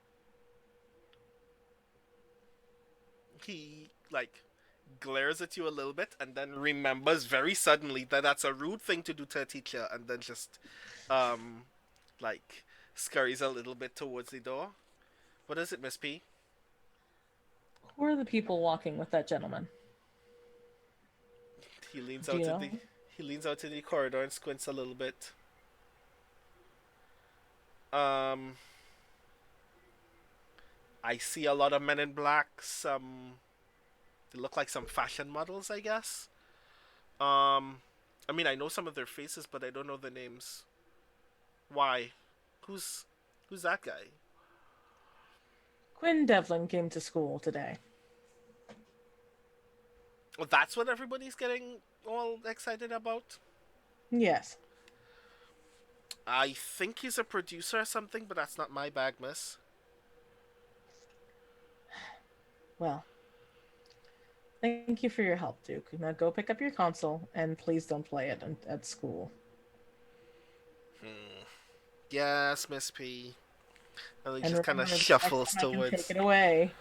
He like glares at you a little bit and then remembers very suddenly that that's a rude thing to do to a teacher, and then just um like scurries a little bit towards the door. What is it, Miss P? Who are the people walking with that gentleman? He leans Do you out in know? he leans out in the corridor and squints a little bit. Um, I see a lot of men in black. They look like some fashion models, I guess. I mean, I know some of their faces, but I don't know the names. Why? Who's who's that guy? Quinn Devlin came to school today. Well, that's what everybody's getting all excited about. Yes. I think he's a producer or something, but that's not my bag, miss. Well, thank you for your help, Duke. Now go pick up your console and please don't play it at school. Hmm. Yes, Miss P. And he And just kind of remember, the next shuffles time I can take towards. it away.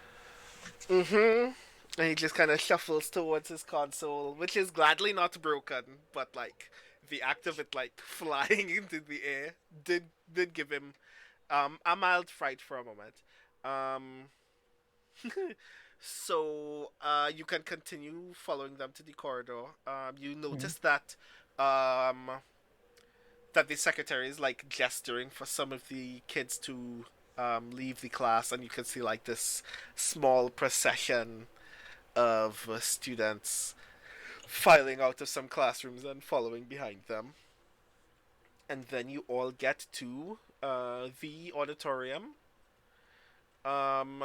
Mm-hmm. And he just kind of shuffles towards his console, which is gladly not broken, but like the act of it like flying into the air did give him a mild fright for a moment. Um, so you can continue following them to the corridor. You Mhm. notice um, that the secretary is like gesturing for some of the kids to leave the class, and you can see like this small procession of students filing out of some classrooms and following behind them. And then you all get to the auditorium. Um,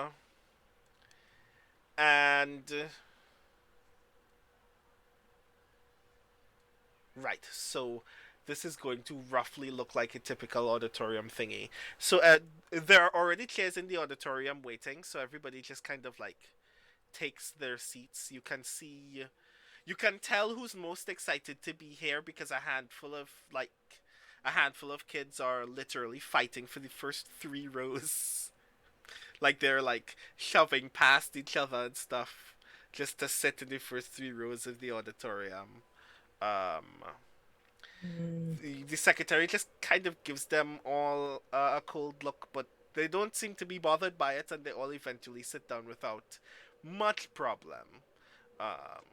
and right, so this is going to roughly look like a typical auditorium thingy. So there are already chairs in the auditorium waiting, so everybody just kind of like takes their seats. You can tell who's most excited to be here because a handful of kids are literally fighting for the first 3 rows. Like they're like shoving past each other and stuff just to sit in the first 3 rows of the auditorium. Um, Mm, the secretary just kind of gives them all a cold look, but they don't seem to be bothered by it, and they all eventually sit down without much problem. Um,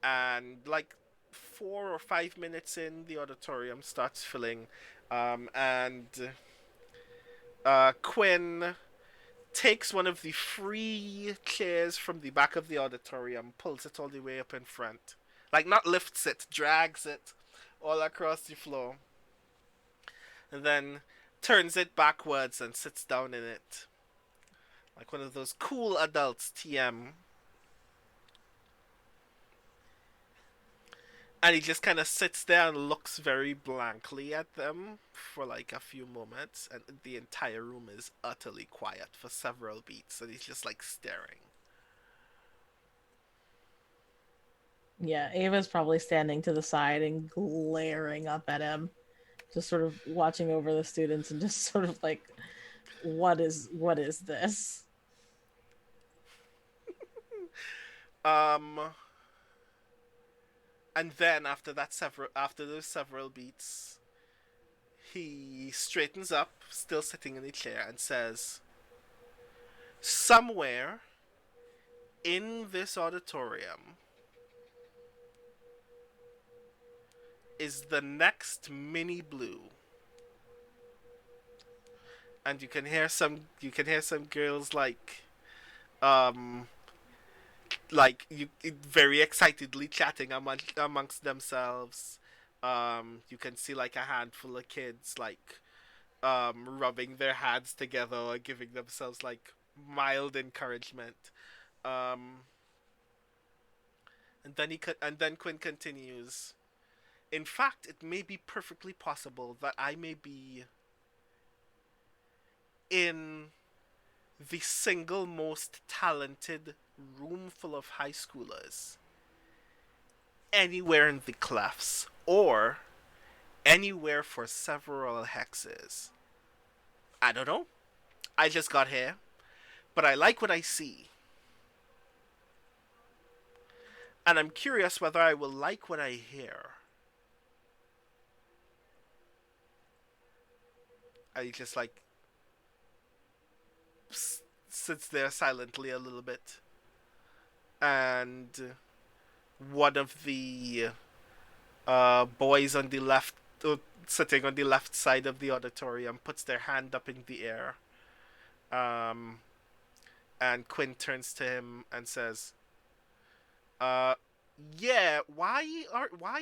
and like 4 or 5 minutes in, the auditorium starts filling, and Quinn takes one of the free chairs from the back of the auditorium, pulls it all the way up in front, like not lifts it, drags it all across the floor, and then turns it backwards and sits down in it, like one of those cool adults. TM. And he just kind of sits there and looks very blankly at them for like a few moments, and the entire room is utterly quiet for several beats, and he's just like staring. yeah, Ava's probably standing to the side and glaring up at him, just sort of watching over the students and just sort of like, what is this? Um, and then after those several beats, he straightens up, still sitting in the chair, and says, "Somewhere in this auditorium is the next mini blue." And you can hear some girls um you very excitedly chatting amongst themselves. You can see like a handful of kids rubbing their hands together or giving themselves like mild encouragement. Um, and then Quinn continues. In fact, it may be perfectly possible that I may be in the single most talented room full of high schoolers anywhere in the clefs, or anywhere for several hexes. I don't know. I just got here, but I like what I see. And I'm curious whether I will like what I hear. I just sits there silently a little bit. And one of the boys on the left, sitting on the left side of the auditorium, puts their hand up in the air. Um, and Quinn turns to him and says, "Uh, yeah. Why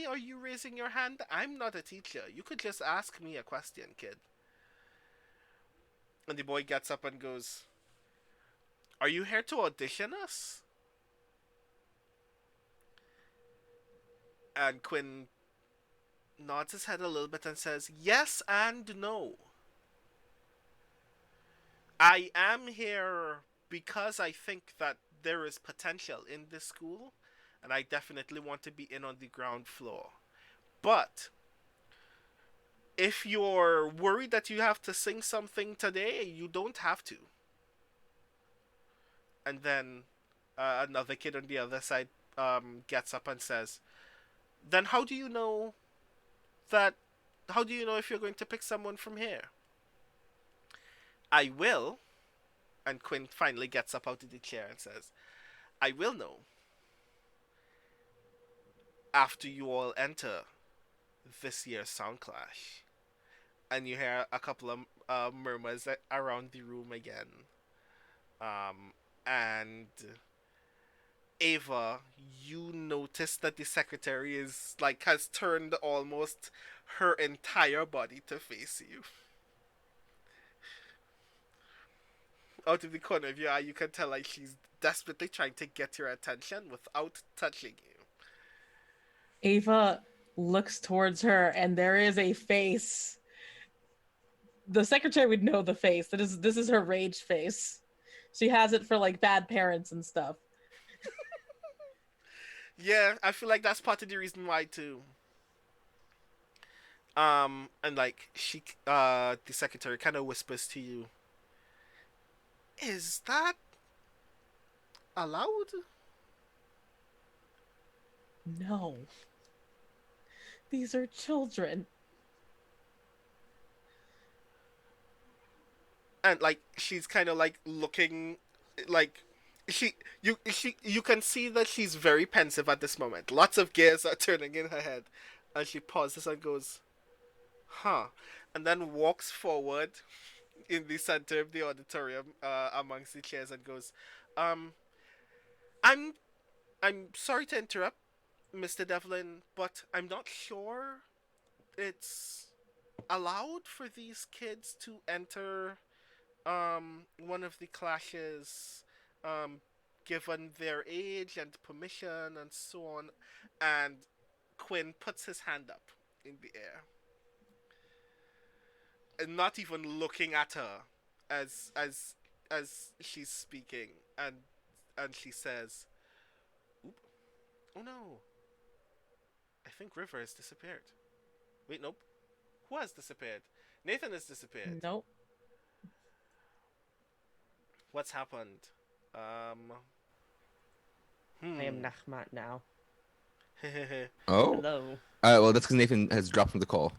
are you raising your hand? I'm not a teacher. You could just ask me a question, kid." And the boy gets up and goes, "Are you here to audition us?" And Quinn nods his head a little bit and says, "Yes and no. I am here because I think that there is potential in this school, and I definitely want to be in on the ground floor. But if you're worried that you have to sing something today, you don't have to." And then another kid on the other side gets up and says, "Then how do you know that? How do you know if you're going to pick someone from here?" "I will." And Quinn finally gets up out of the chair and says, "I will know after you all enter this year's Soundclash." And you hear a couple of murmurs around the room again. And Ava, you notice that the secretary has turned almost her entire body to face you. Out of the corner of your eye, you can tell like she's desperately trying to get your attention without touching you. Ava looks towards her, and there is a face. The secretary would know the face. This is her rage face. She has it for like bad parents and stuff. Yeah, I feel like that's part of the reason why too. And like the secretary kind of whispers to you, "Is that allowed?" No. These are children. And like she's kind of like looking, like you can see that she's very pensive at this moment. Lots of gears are turning in her head, and she pauses and goes, "Huh," and then walks forward in the center of the auditorium, amongst the chairs, and goes, um i'm I'm sorry to interrupt, Mr. Devlin, but I'm not sure it's allowed for these kids to enter one of the clashes, um given their age and permission and so on." And Quinn puts his hand up in the air, and not even looking at her as she's speaking, and she says, "Oop, oh no, I think River has disappeared. Wait, nope. Who has disappeared? Nathan has disappeared. Nope. What's happened? I am Hmm. Nachmat now. Oh. Hello. Well, that's because Nathan has dropped from the call.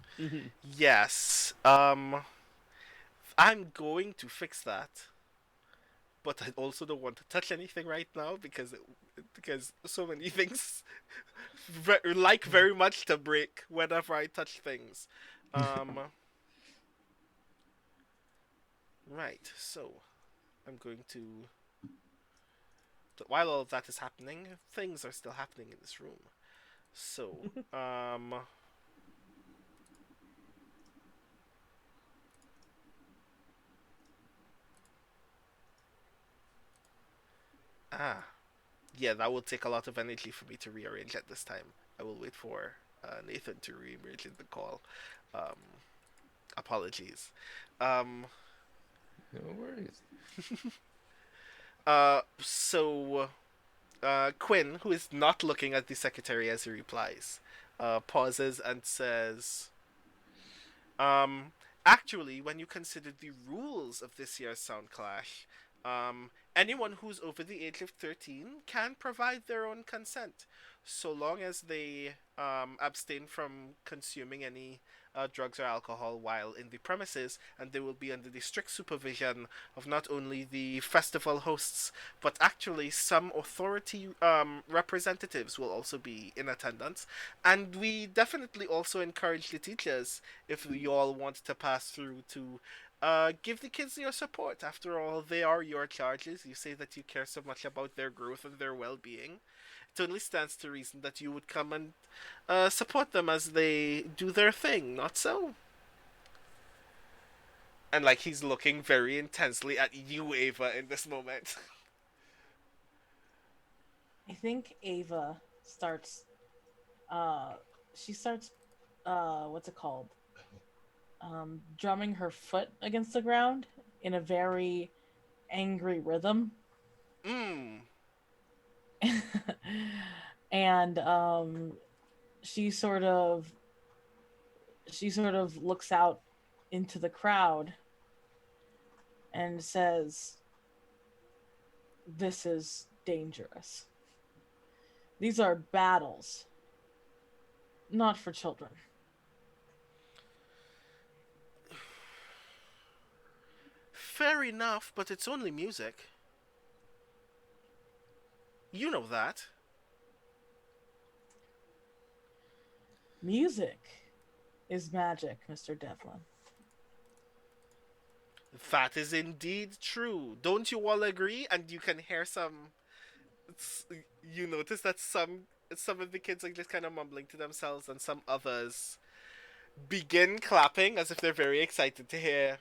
Yes. I'm going to fix that, but I also don't want to touch anything right now because so many things like very much to break whenever I touch things. Um, right. So I'm going to. But while all of that is happening, things are still happening in this room. So, ah, yeah, that will take a lot of energy for me to rearrange at this time. I will wait for Nathan to reemerge in the call. Um, Apologies. Um, No worries. Quinn, who is not looking at the secretary as he replies, pauses and says, Um, Actually, when you consider the rules of this year's Soundclash, anyone who's over the age of 13 can provide their own consent, so long as they abstain from consuming any drugs or alcohol while in the premises, and they will be under the strict supervision of not only the festival hosts, but actually some authority representatives will also be in attendance. And we definitely also encourage the teachers, if you all want to pass through, to give the kids your support. After all, they are your charges. You say that you care so much about their growth and their well-being. It only stands to reason that you would come and support them as they do their thing, not so? And like he's looking very intensely at you, Ava, in this moment. I think Ava starts. She starts. What's it called? Drumming her foot against the ground in a very angry rhythm. Mmm. And she sort of looks out into the crowd and says, "This is dangerous. These are battles, not for children." Fair enough, but it's only music. You know that. Music is magic, Mr. Devlin. That is indeed true. Don't you all agree? And you can hear some. You notice that some of the kids are just kind of mumbling to themselves, and some others begin clapping as if they're very excited to hear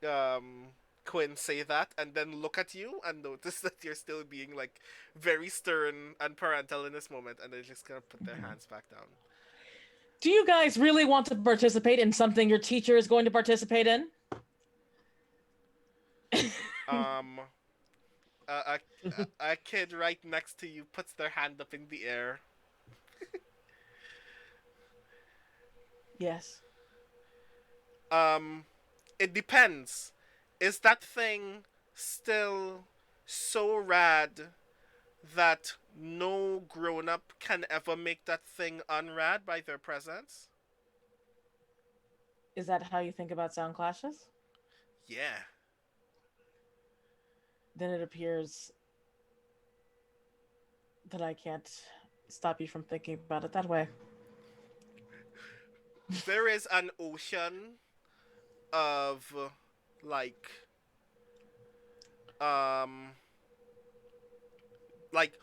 um, Quinn say that, and then look at you and notice that you're still being like very stern and parental in this moment, and they're just gonna put their hands back down. Do you guys really want to participate in something your teacher is going to participate in? Um, a kid right next to you puts their hand up in the air. Yes. It depends. Is that thing still so rad that no grown up can ever make that thing unrad by their presence? Is that how you think about sound clashes? Yeah. Then it appears that I can't stop you from thinking about it that way. There is an ocean of like um like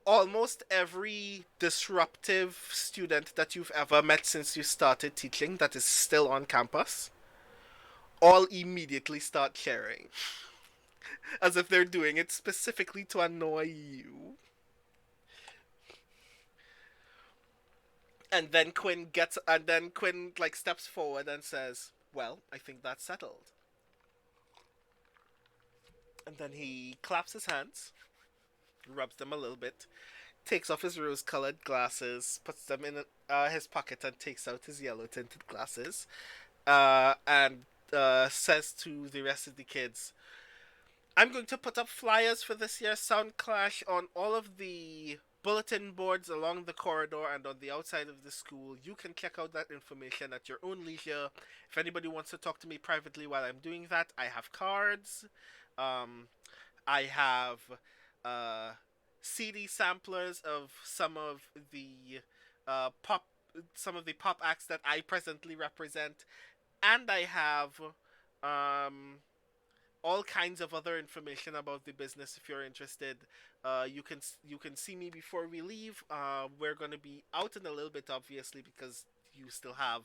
almost every disruptive student that you've ever met since you started teaching that is still on campus all immediately start cheering as if they're doing it specifically to annoy you. And then Quinn like steps forward and says, "Well, I think that's settled." And then he claps his hands, rubs them a little bit, takes off his rose-colored glasses, puts them in his pocket, and takes out his yellow-tinted glasses, and says to the rest of the kids, "I'm going to put up flyers for this year's Soundclash on all of the bulletin boards along the corridor and on the outside of the school. You can check out that information at your own leisure. If anybody wants to talk to me privately while I'm doing that, I have cards. Um, I have uh, CD samplers of uh, pop some of the pop acts that I presently represent, and I have um, all kinds of other information about the business if you're interested. You can see me before we leave. We're gonna be out in a little bit, obviously, because you still have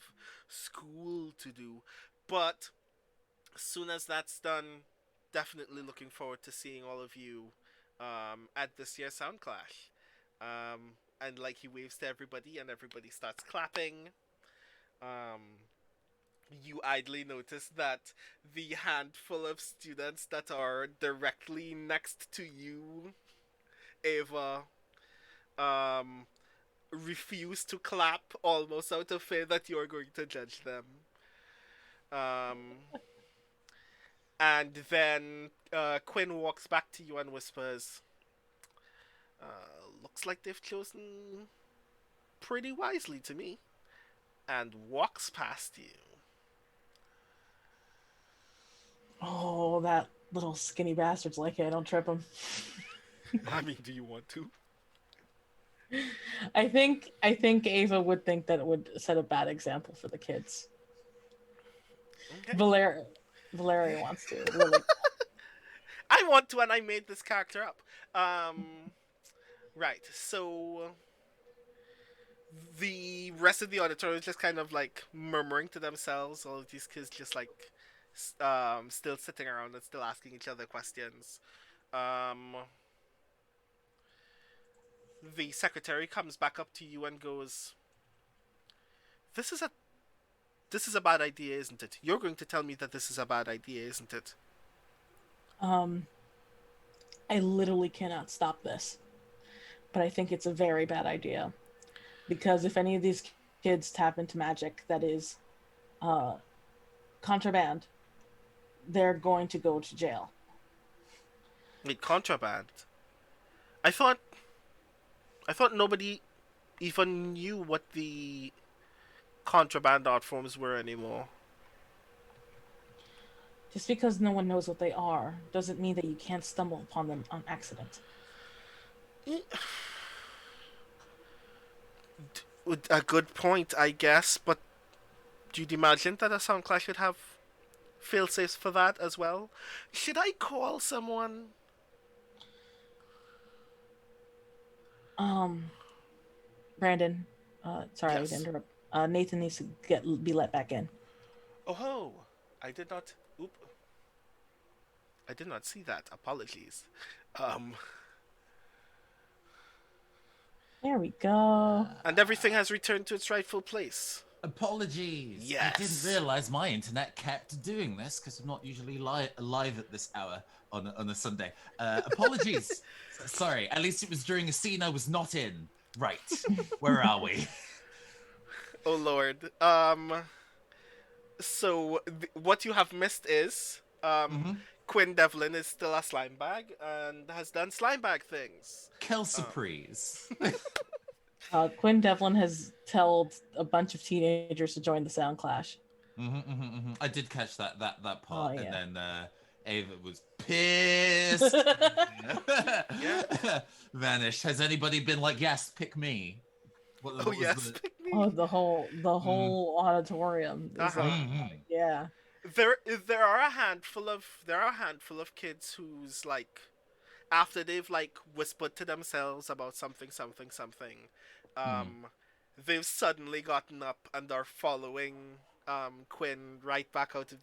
school to do. But as soon as that's done, definitely looking forward to seeing all of you at this year's Soundclash. And like he waves to everybody, and everybody starts clapping. Um, you idly notice that the handful of students that are directly next to you, Ava, um, refuse to clap almost out of fear that you're going to judge them. Um, and then Quinn walks back to you and whispers, looks like they've chosen pretty wisely to me, and walks past you. Oh, that little skinny bastard's like it. Don't trip him. I mean, do you want to? I think Ava would think that it would set a bad example for the kids. Okay. Valeria wants to. Really. I want to, and I made this character up. Right, so the rest of the auditorium is just kind of like murmuring to themselves. All of these kids just like still sitting around and still asking each other questions. The secretary comes back up to you and goes, "This is a bad idea, isn't it? You're going to tell me that this is a bad idea, isn't it?" I literally cannot stop this, but I think it's a very bad idea, because if any of these kids tap into magic that is contraband, they're going to go to jail. Wait, contraband? I thought nobody even knew what the contraband art forms were anymore. Just because no one knows what they are doesn't mean that you can't stumble upon them on accident. A good point, I guess, but do you imagine that a Soundclash should have failsafes for that as well? Should I call someone? Brandon, sorry Yes. to interrupt. Nathan needs to be let back in. Oh ho! I did not. Oop. I did not see that. Apologies. There we go. And everything has returned to its rightful place. Apologies. Yes. I didn't realise my internet kept doing this because I'm not usually live at this hour on a Sunday. Apologies. Sorry. At least it was during a scene I was not in. Right. Where are we? Oh lord. So what you have missed is Quinn Devlin is still a slime bag and has done slime bag things. Kelsapries. Quinn Devlin has told a bunch of teenagers to join the Soundclash. I did catch that part, Oh, yeah. and then Ava was pissed. Yeah. Vanished. Has anybody been like, yes, pick me? What was Yes, the- pick me. Oh, the whole auditorium is like, yeah. There are a handful of kids who's like, after they've like whispered to themselves about something, they've suddenly gotten up and are following Quinn right back out to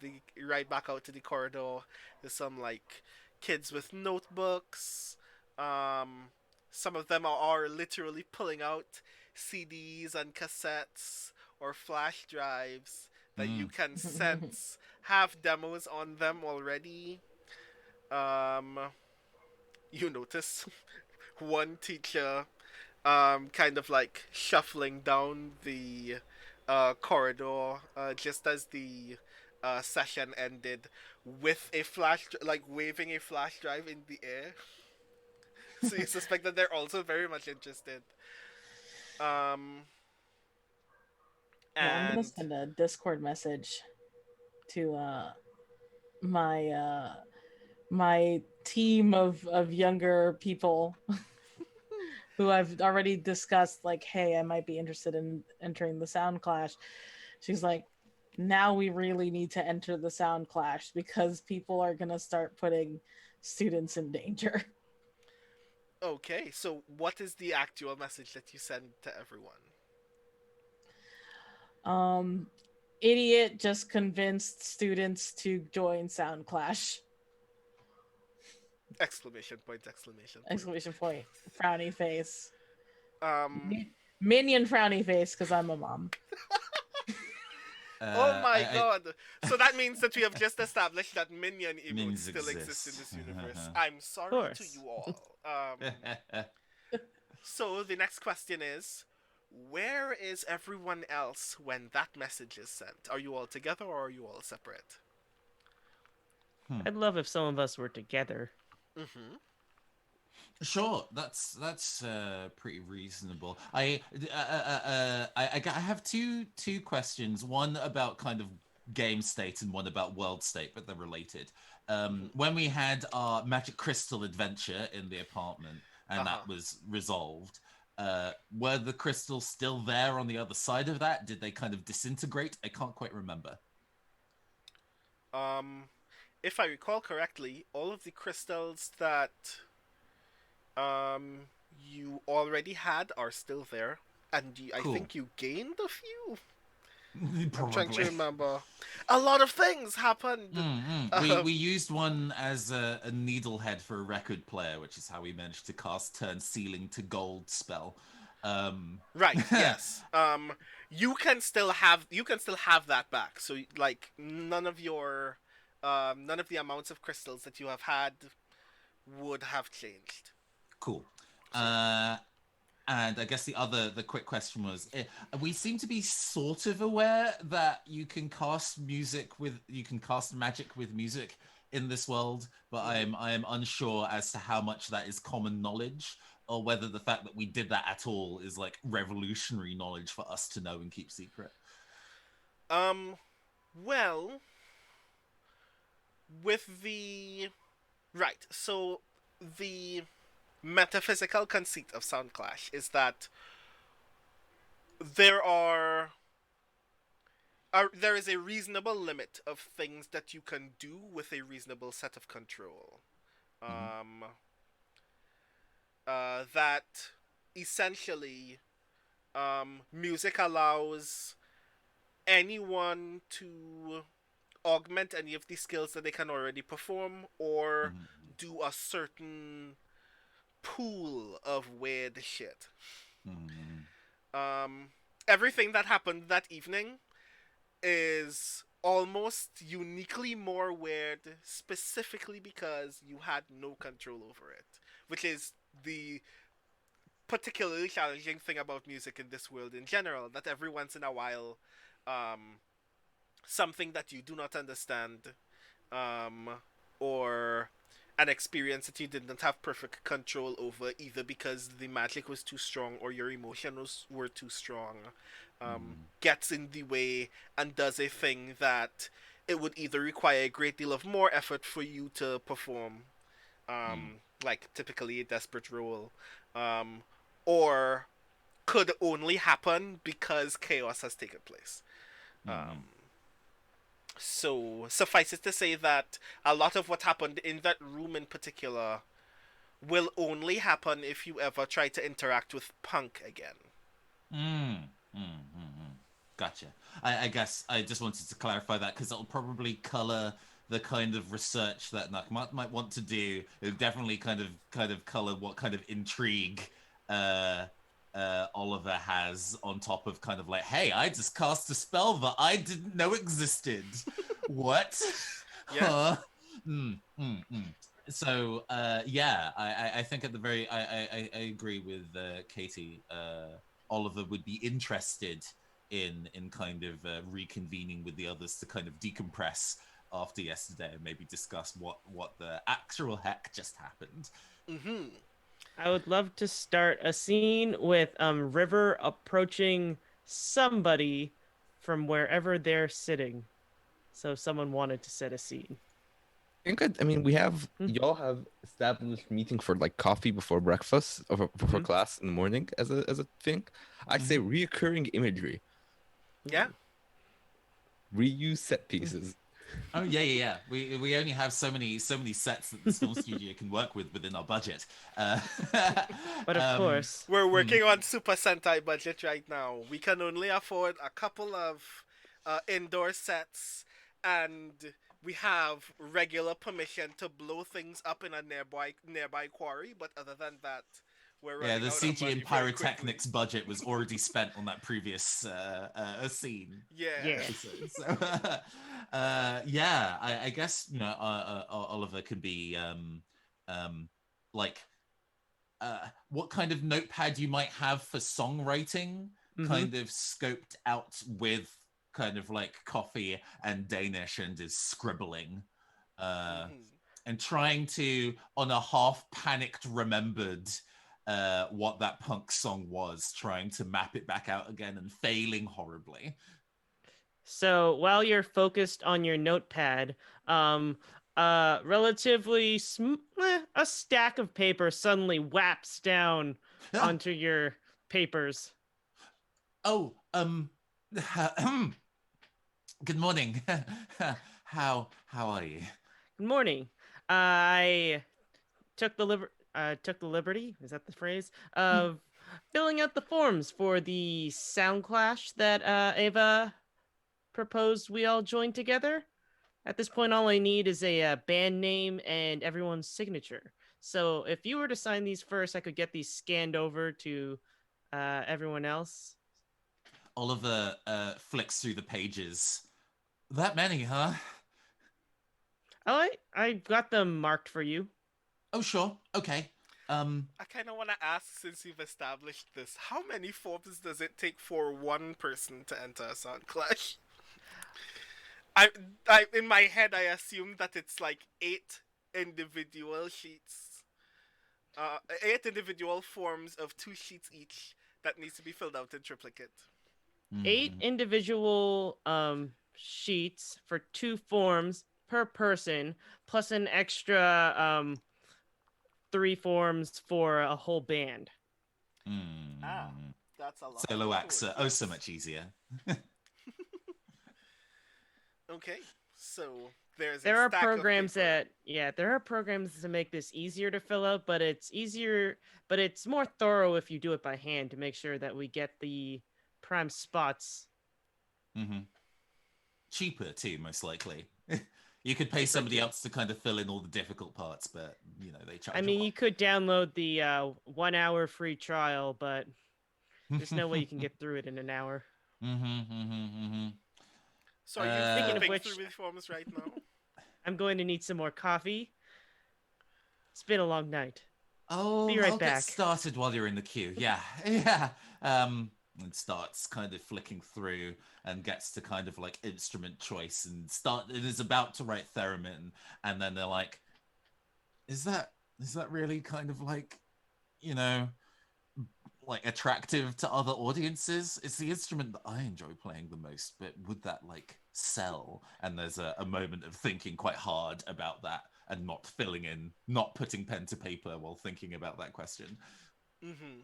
the corridor. There's some like kids with notebooks. Some of them are literally pulling out CDs and cassettes or flash drives that you can sense have demos on them already. You notice one teacher kind of like shuffling down the corridor just as the session ended with a waving a flash drive in the air. So you suspect that they're also very much interested. Um, Yeah, I'm gonna and send a Discord message to my my team of younger people who I've already discussed, like, hey, I might be interested in entering the Sound Clash. She's like, now we really need to enter the Sound Clash because people are gonna start putting students in danger. okay, so what is the actual message that you send to everyone? Um, idiot just convinced students to join Sound Clash. Exclamation point! Exclamation point! Exclamation point! Frowny face. Um. Minion frowny face because I'm a mom. Oh my I god! So that means that we have just established that minion emotes Minions still exist in exist. this universe. I'm sorry to course. you all. So the next question is, where is everyone else when that message is sent? Are you all together or are you all separate? I'd love if some of us were together. Mm-hmm. Sure, that's pretty reasonable. I have two questions. One about kind of game state and one about world state, but they're related. When we had our magic crystal adventure in the apartment and Uh-huh. that was resolved, were the crystals still there on the other side of that? Did they kind of disintegrate? I can't quite remember. If I recall correctly, all of the crystals that um you already had are still there, and I Cool. think you gained a few. I'm trying to Probably. remember. A lot of things happened. We used one as a needle head for a record player, which is how we managed to cast turn ceiling to gold spell. Right. Yes. You can still have that back. So like none of the amounts of crystals that you have had would have changed. Cool. So And I guess the quick question was, we seem to be sort of aware that you can cast magic with music in this world, but I am unsure as to how much that is common knowledge, or whether the fact that we did that at all is like revolutionary knowledge for us to know and keep secret. well, with the right. So the metaphysical conceit of Soundclash is that there there is a reasonable limit of things that you can do with a reasonable set of control. Mhm. That essentially, music allows anyone to augment any of the skills that they can already perform or Mhm. do a certain pool of weird shit. Mhm. Um, Everything that happened that evening is almost uniquely more weird, specifically because you had no control over it, which is the particularly challenging thing about music in this world in general. That every once in a while, um, something that you do not understand, um, or an experience that you did not have perfect control over, either because the magic was too strong or your emotions were too strong, gets in the way and does a thing that it would either require a great deal of more effort for you to perform, like typically a desperate role, um, or could only happen because chaos has taken place. Mhm. So suffice it to say that a lot of what happened in that room in particular will only happen if you ever try to interact with Punk again. Mm, mm, mm, mm. Gotcha. I guess I just wanted to clarify that because it'll probably color the kind of research that Nakmat might want to do. It'll definitely kind of color what kind of intrigue uh, Oliver has on top of kind of like, hey, I just cast a spell that I didn't know existed. What? Yeah. Huh? Mm. So yeah, I think at the very I agree with Katie. Oliver would be interested in kind of reconvening with the others to kind of decompress after yesterday and maybe discuss what the actual heck just happened. Mm-hmm. I would love to start a scene with River approaching somebody from wherever they're sitting. So someone wanted to set a scene. I mean, we have Hmm. y'all have established meeting for like coffee before breakfast or before Hmm. class in the morning as a thing. I say reoccurring imagery, Yeah. reuse set pieces. Oh yeah, yeah, yeah. We only have so many sets that this film studio can work with within our budget. Uh, But of um, course, We're hmm. working on Super Sentai budget right now. We can only afford a couple of indoor sets, and we have regular permission to blow things up in a nearby quarry. But other than that, we're Yeah, running the out of CG and money very quickly. pyrotechnics budget was already spent on that previous scene Yeah. yeah. episode. So, yeah, I guess Oliver could be um, like what kind of notepad you might have for songwriting, Hmm. kind of scoped out with kind of like coffee and Danish and is scribbling. Uh, Hmm. and trying to, on a half panicked, remembered what that punk song was, trying to map it back out again and failing horribly. So while you're focused on your notepad, um, a stack of paper suddenly whaps down Ah, onto your papers. oh, good morning. How are you? Good morning. I took the liberty, is that the phrase, of filling out the forms for the Soundclash that Ava proposed we all join together. At this point, all I need is a band name and everyone's signature. So if you were to sign these first, I could get these scanned over to everyone else. Oliver flicks through the pages. That many, huh? Oh, I got them marked for you. Oh, sure. Okay. I kind of want to ask, since you've established this, how many forms does it take for one person to enter a Soundclash? I, in my head, I assume that it's like individual sheets, 8 individual forms of 2 sheets each that needs to be filled out in triplicate. 8 Mm. individual sheets for 2 forms per person, plus an extra 3 forms for a whole band. Ah, Mm. that's a lot of Solo acts paperwork. are oh so Yes. much easier. Okay, so there's a There are stack of programs paper. that there are programs to make this easier to fill out, but it's more thorough if you do it by hand to make sure that we get the prime spots. Hmm. Cheaper too, most likely. You could pay Cheaper somebody too. else to kind of fill in all the difficult parts, but they I charge a mean, lot. you could download the 1 hour free trial, but there's no way you can get through it in an hour. So are you Speaking Uh, of flipping through which, the forms right now? I'm going to need some more coffee. It's been a long night. Be I'll right get back. started while you're in the queue. Yeah, yeah. And starts kind of flicking through and gets to kind of like instrument choice and is about to write theremin, and then they're like, "Is that really kind of like you know like attractive to other audiences? It's the instrument that I enjoy playing the most, but would that like sell?" And there's a moment of thinking quite hard about that and not putting pen to paper while thinking about that question. Mm-hmm.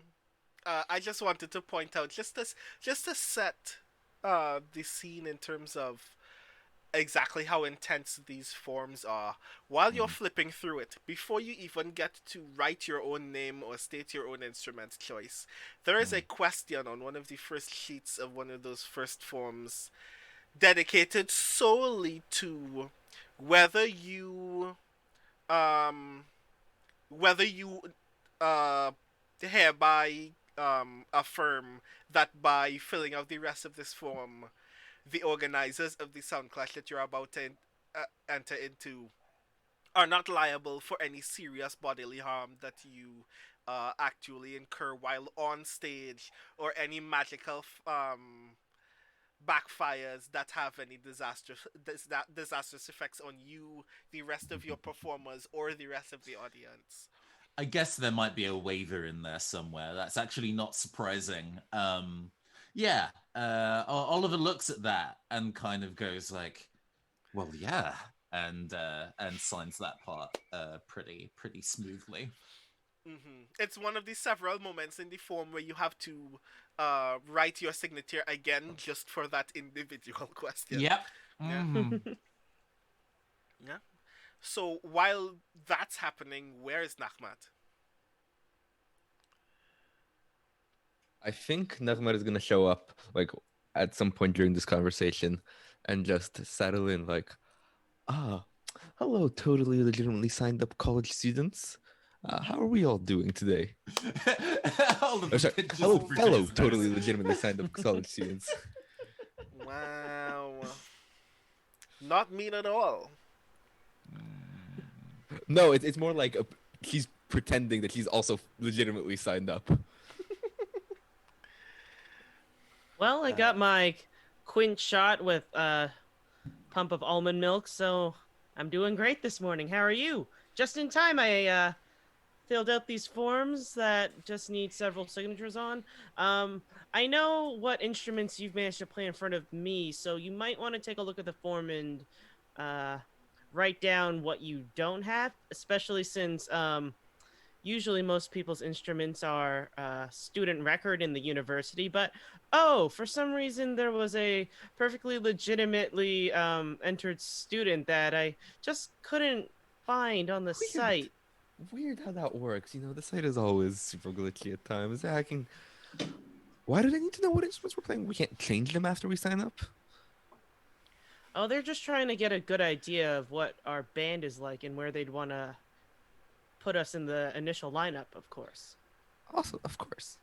I just wanted to point out just to set the scene in terms of exactly how intense these forms are. While you're Mm-hmm. flipping through it, before you even get to write your own name or state your own instrument choice, there is a question on one of the first sheets of one of those first forms dedicated solely to whether you um whether you uh hereby affirm that by filling out the rest of this form, the organizers of the sound clash that you're about to enter into are not liable for any serious bodily harm that you actually incur while on stage, or any magical backfires that have any disastrous effects on you, the rest of your performers, or the rest of the audience. I guess there might be a waiver in there somewhere. That's actually not surprising. Yeah, Oliver looks at that and kind of goes like, "Well, yeah," and signs that part pretty smoothly. It's one of the several moments in the form where you have to write your signature again just for that individual question. Yep. Yeah. Mhm. Yeah. So while that's happening, where is Nachmat? I think Nagmar is gonna show up like at some point during this conversation and just settle in like, ah, hello, totally legitimately signed up college students. How are we all doing today? All of Oh, the sorry, pictures hello, of fellow Bridget's totally nose. legitimately signed up college students. Wow. Not mean at all. No, it's more like he's pretending that he's also legitimately signed up. Well, I got my quint shot with a pump of almond milk, so I'm doing great this morning. How are you? Just in time, I filled out these forms that just need several signatures on. I know what instruments you've managed to play in front of me, so you might want to take a look at the form and uh, write down what you don't have, especially since usually most people's instruments are student record in the university. But oh, for some reason there was a perfectly legitimately entered student that I just couldn't find on the Weird. site. Weird how that works. You know, the site is always super glitchy at times. Hacking. Why do they need to know what instruments we're playing? We can't change them after we sign up. Oh, they're just trying to get a good idea of what our band is like and where they'd want to put us in the initial lineup, of course. Also, of course.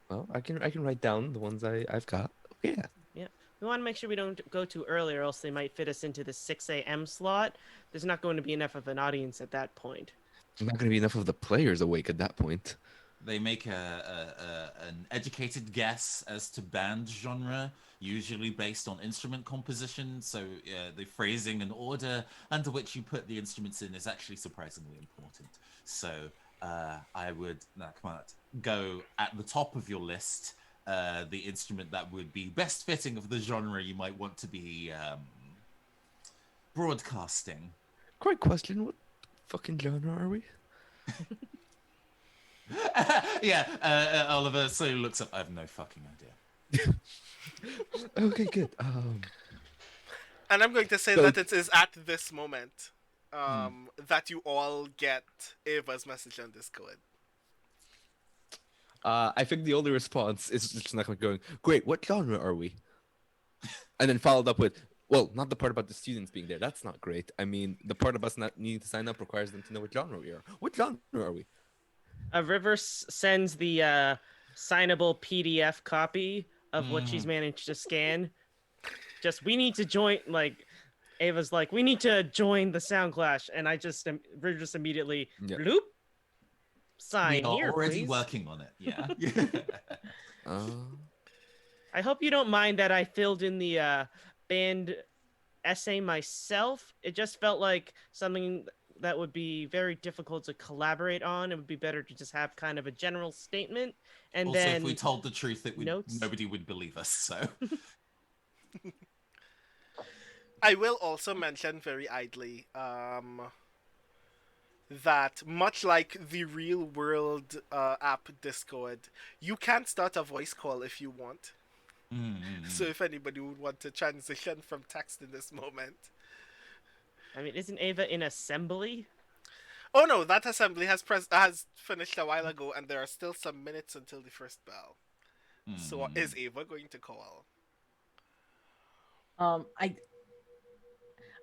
Well, I can write down the ones I've got. Yeah. Yeah. We want to make sure we don't go too early, or else they might fit us into the 6 a.m. slot. There's not going to be enough of an audience at that point. Not gonna be enough of the players awake at that point. They make an educated guess as to band genre, usually based on instrument composition. So the phrasing and order under which you put the instruments in is actually surprisingly important. So I would, Nakmat, go at the top of your list, the instrument that would be best fitting of the genre you might want to be broadcasting. Great question. What fucking genre are we? Yeah, Oliver slowly looks up. I have no fucking idea. Okay, good. And I'm going to say So- that it is at this moment that you all get Ava's message on Discord. I think the only response is just not going, great, what genre are we? And then followed up with, well, not the part about the students being there. That's not great. I mean, the part of us not needing to sign up requires them to know what genre we are. What genre are we? River sends the signable PDF copy of what she's managed to scan. Just, we need to join, like, Ava's like, we need to join the Soundclash. And River just immediately, Yeah. bloop, We sign are here, already please. working on it. Yeah. I hope you don't mind that I filled in the band essay myself. It just felt like something that would be very difficult to collaborate on. It would be better to just have kind of a general statement, and Also, then if we told the truth, notes. nobody would believe us. So I will also mention very idly that much like the real world app Discord, you can start a voice call if you want. So if anybody would want to transition from text in this moment. I mean, isn't Ava in assembly? Oh no, that assembly has finished a while ago, and there are still some minutes until the first bell. So is Ava going to call? I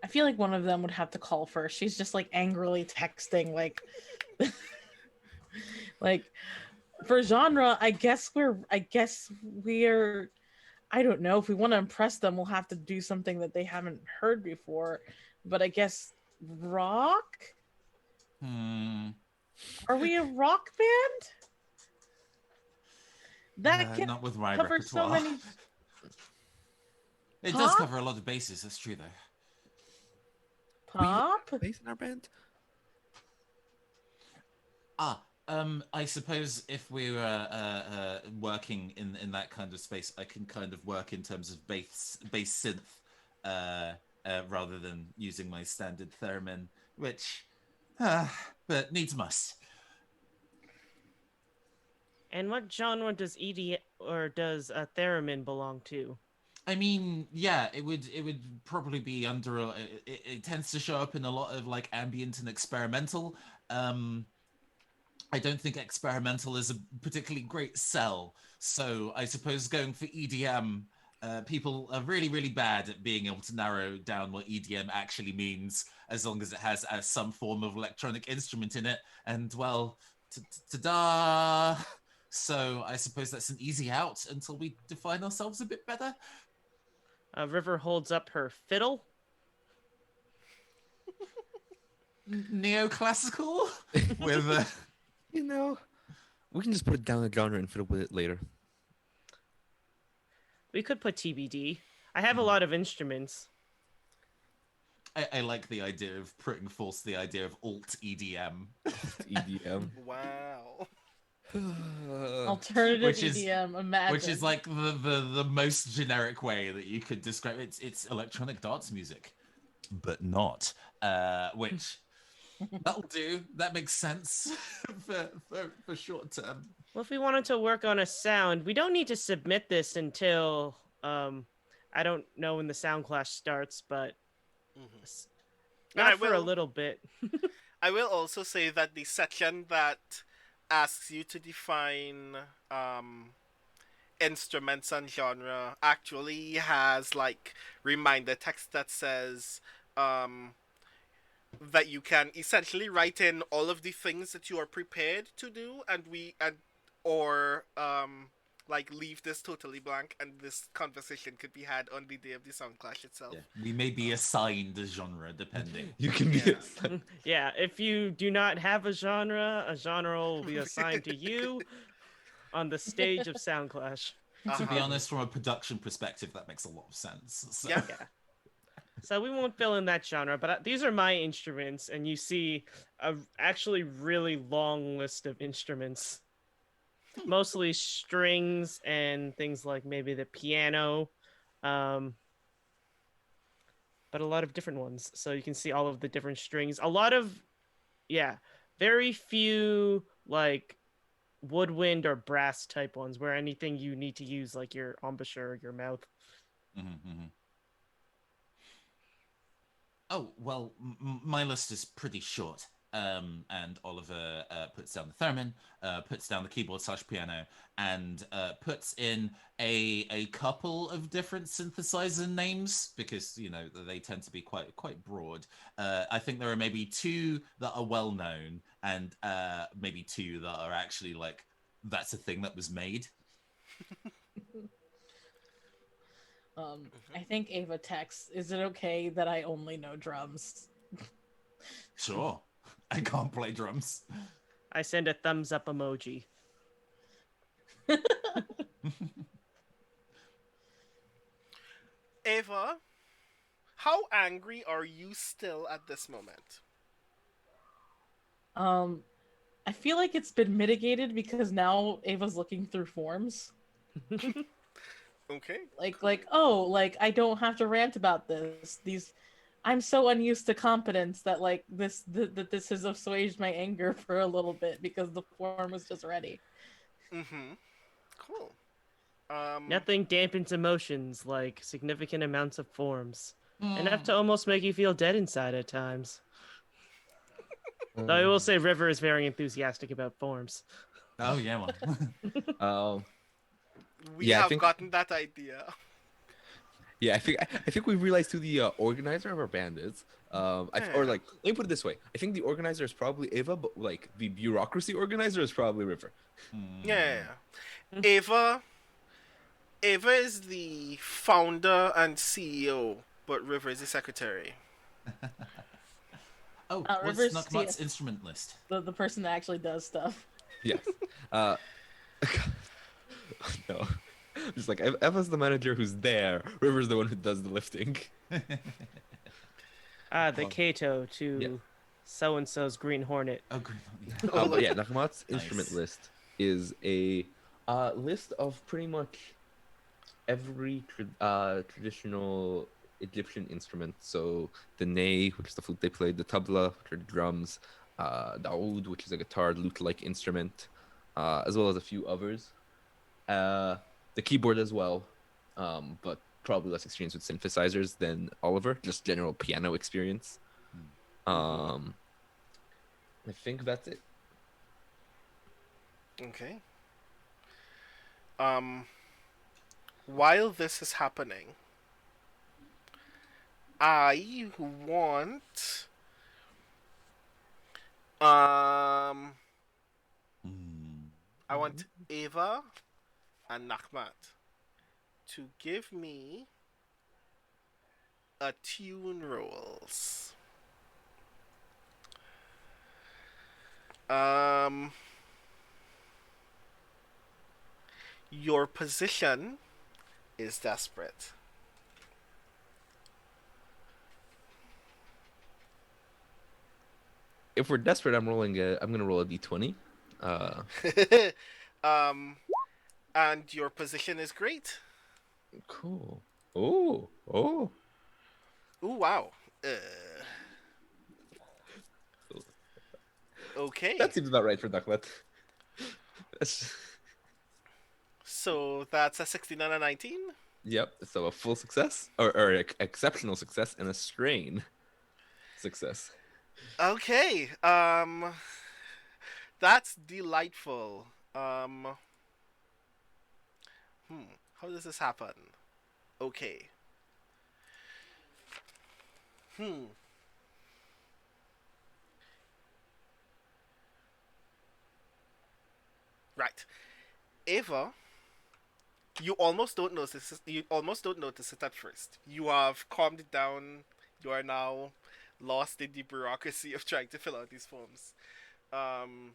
feel like one of them would have to call first. She's just like angrily texting, like, like for genre. I guess we're. I don't know, if we want to impress them, we'll have to do something that they haven't heard before. But I guess rock. Are we a rock band? That can not with my cover repertoire. so many. It does Pop? cover a lot of bases. That's true, though. Pop. Bass in our band? I suppose if we were working in that kind of space, I can kind of work in terms of bass synth, rather than using my standard theremin, which, but needs must. And what genre does ED or does theremin belong to? I mean, yeah, it would probably be under it tends to show up in a lot of like ambient and experimental. Um, I don't think experimental is a particularly great sell. So I suppose going for EDM, people are really, really bad at being able to narrow down what EDM actually means, as long as it has some form of electronic instrument in it. And well, ta-da! So I suppose that's an easy out until we define ourselves a bit better. River holds up her fiddle. Neoclassical with You know, we can just put it down the genre and fiddle with it later. We could put TBD. I have a lot of instruments. I like the idea of putting forth the idea of alt EDM. EDM. Wow. Alternative Which is- EDM. Imagine. Which is like the most generic way that you could describe it. It's electronic dance music, but not. Which that'll do. That makes sense for short term. Well, if we wanted to work on a sound, we don't need to submit this until I don't know when the Soundclash starts, but Mhm. not And I for a will- little bit. I will also say that the section that asks you to define instruments and genre actually has like reminder text that says that you can essentially write in all of the things that you are prepared to do, or like leave this totally blank, and this conversation could be had on the day of the Soundclash itself. Yeah. We may be assigned a genre depending. You can be. Yeah. Yeah, if you do not have a genre will be assigned to you on the stage of Soundclash. To be Uh-huh. honest, from a production perspective, that makes a lot of sense. So. Yeah. Yeah. So we won't fill in that genre, but these are my instruments, and you see a actually really long list of instruments. Mostly strings and things like maybe the piano, but a lot of different ones. So you can see all of the different strings. A lot of, very few like woodwind or brass type ones where anything you need to use like your embouchure or your mouth. Mm-hmm. Oh, well, my list is pretty short. And Oliver puts down the theremin, puts down the keyboard/piano, and puts in a couple of different synthesizer names because they tend to be quite broad. I think there are maybe two that are well known, and maybe two that are actually like that's a thing that was made. I think Ava texts, is it okay that I only know drums? Sure, I can't play drums. I send a thumbs up emoji. Ava, how angry are you still at this moment? I feel like it's been mitigated because now Ava's looking through forms. Okay. Like I don't have to rant about this. I'm so unused to competence that like that this has assuaged my anger for a little bit because the form was just ready. Mm-hmm. Cool. Nothing dampens emotions like significant amounts of forms. Enough to almost make you feel dead inside at times. Though I will say River is very enthusiastic about forms. Oh yeah, well. We Yeah, I have think- gotten that idea. Yeah, I think we realized who the organizer of our band is. Or like, let me put it this way: I think the organizer is probably Ava, but like the bureaucracy organizer is probably River. Yeah. Ava is the founder and CEO, but River is the secretary. Oh, River's what's Nukmut's instrument list? The person that actually does stuff. Yes. No. Just like Eva's the manager who's there. River's the one who does the lifting. The Kato to Yeah. so and so's Green Hornet. Oh, Green. Oh, But look. yeah, Nakhmat's instrument Nice. list is a list of pretty much every traditional Egyptian instrument. So the ney, which is the flute they played, the tabla, which are the drums, the oud, which is a guitar lute-like instrument, as well as a few others. The keyboard as well, but probably less experience with synthesizers than Oliver. Just general piano experience. I think that's it. Okay. Um, while this is happening, I want um Mm. I want Ava and Nakhmat to give me a tune rolls. Um, your position is desperate. If we're desperate, I'm gonna roll a d20. Uh, um, and your position is great. cool. Oh. Ooh, wow. Okay. That seems about right for Ducklet. So that's a 16 and a 19. Yep. So a full success, or exceptional success, and a strain success. Okay. That's delightful. Um, how does this happen? Okay. Hmm. Right. Ava, you almost don't notice. You almost don't notice it at first. You have calmed it down. You are now lost in the bureaucracy of trying to fill out these forms. Um,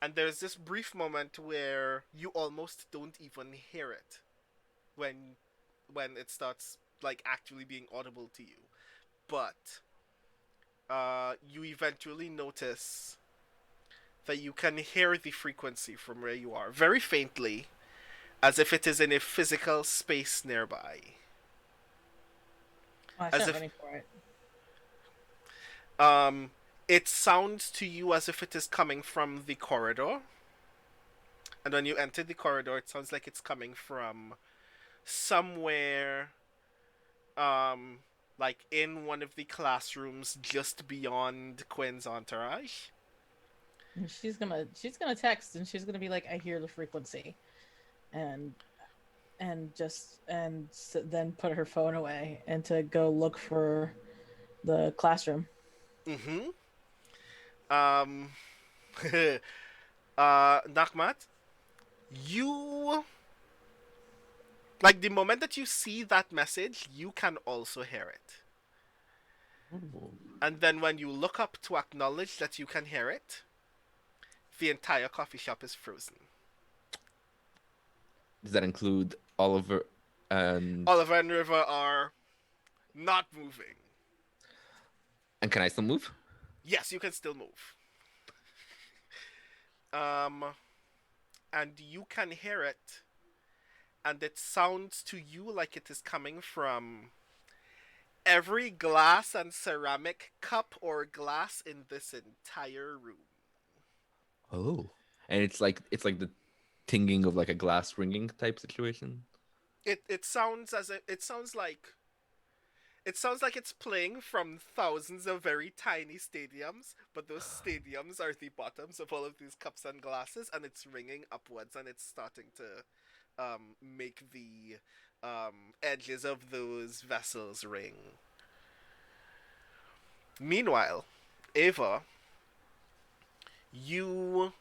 and there's this brief moment where you almost don't even hear it when when it starts like actually being audible to you. But you eventually notice that you can hear the frequency from where you are, very faintly, as if it is in a physical space nearby. Oh, I As start if running for it. um, it sounds to you as if it is coming from the corridor. And when you enter the corridor, it sounds like it's coming from somewhere, um, like in one of the classrooms just beyond Quinn's entourage. And she's gonna text and she's gonna be like, I hear the frequency, and then put her phone away and to go look for the classroom. Mm-hmm. Um, Nakmat, you like the moment that you see that message, you can also hear it. Ooh. And then when you look up to acknowledge that you can hear it, the entire coffee shop is frozen. Does that include Oliver and Oliver and River are not moving. can I still move? Yes, you can still move. Um, and you can hear it, and it sounds to you like it is coming from every glass and ceramic cup or glass in this entire room. Oh. And it's like the tinging of like a glass ringing type situation. It sounds as if it sounds like it's playing from thousands of very tiny stadiums, but those stadiums are the bottoms of all of these cups and glasses, and it's ringing upwards, and it's starting to make the edges of those vessels ring. Meanwhile, Ava, you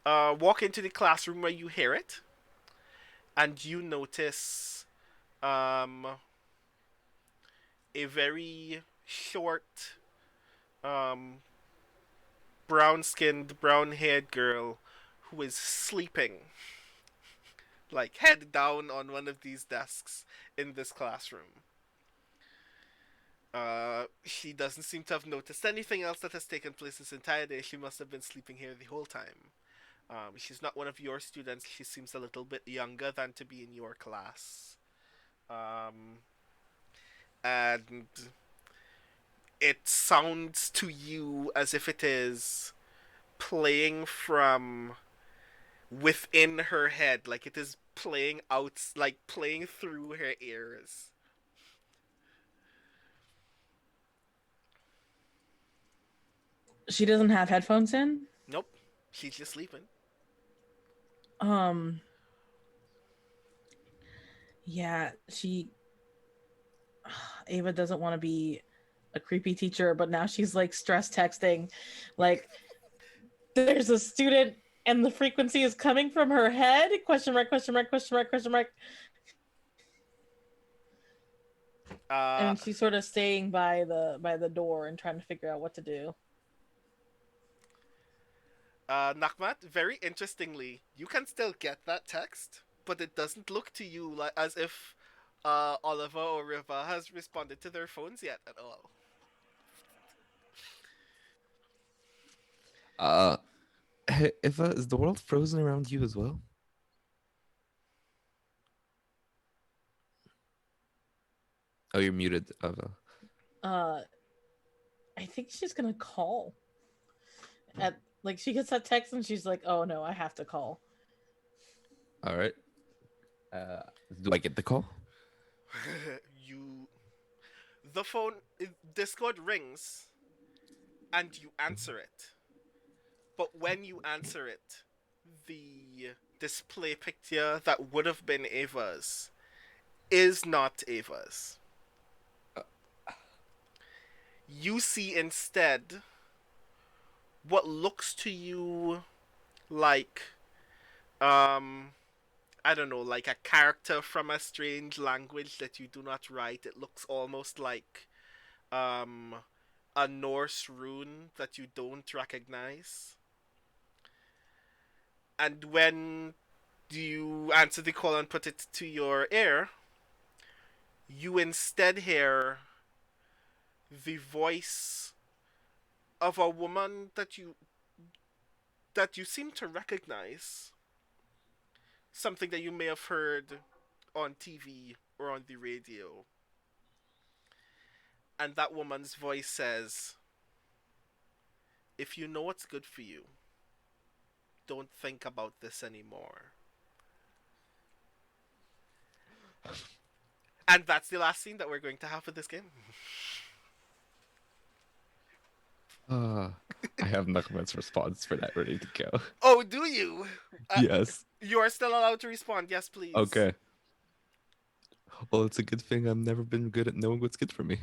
walk into the classroom where you hear it, and you notice um, a very short, um, brown skinned, brown haired girl who is sleeping, like head down on one of these desks in this classroom. She doesn't seem to have noticed anything else that has taken place this entire day. She must have been sleeping here the whole time. She's not one of your students. She seems a little bit younger than to be in your class. Um, and it sounds to you as if it is playing from within her head, like it is playing out, like playing through her ears. She doesn't have headphones in. Nope, she's just sleeping. Um. Yeah, she. Ava doesn't want to be a creepy teacher, but now she's like stress texting, like there's a student and the frequency is coming from her head? Question mark, question mark, question mark, question mark. Uh, And she's sort of staying by the door and trying to figure out what to do. Nakmat, very interestingly, you can still get that text, but it doesn't look to you like as if Oliver or Riva has responded to their phones yet at all. Hey, Eva, is the world frozen around you as well? Oh, you're muted, Eva. I think she's gonna call. At like she gets that text and she's like, "Oh no, I have to call." All right. Do I get the call? You, the phone, Discord rings, and you answer it. But when you answer it, the display picture that would have been Ava's is not Ava's. You see instead what looks to you like, I don't know, like a character from a strange language that you do not write. It looks almost like um, a Norse rune that you don't recognize. And when you answer the call and put it to your ear, you instead hear the voice of a woman that you seem to recognize, something that you may have heard on TV or on the radio. And that woman's voice says, "If you know what's good for you, don't think about this anymore." And that's the last scene that we're going to have for this game. I have Nakmat's response for that ready to go. Oh, do you? Yes. You are still allowed to respond. Yes, please. Okay. Well, it's a good thing I've never been good at knowing what's good for me.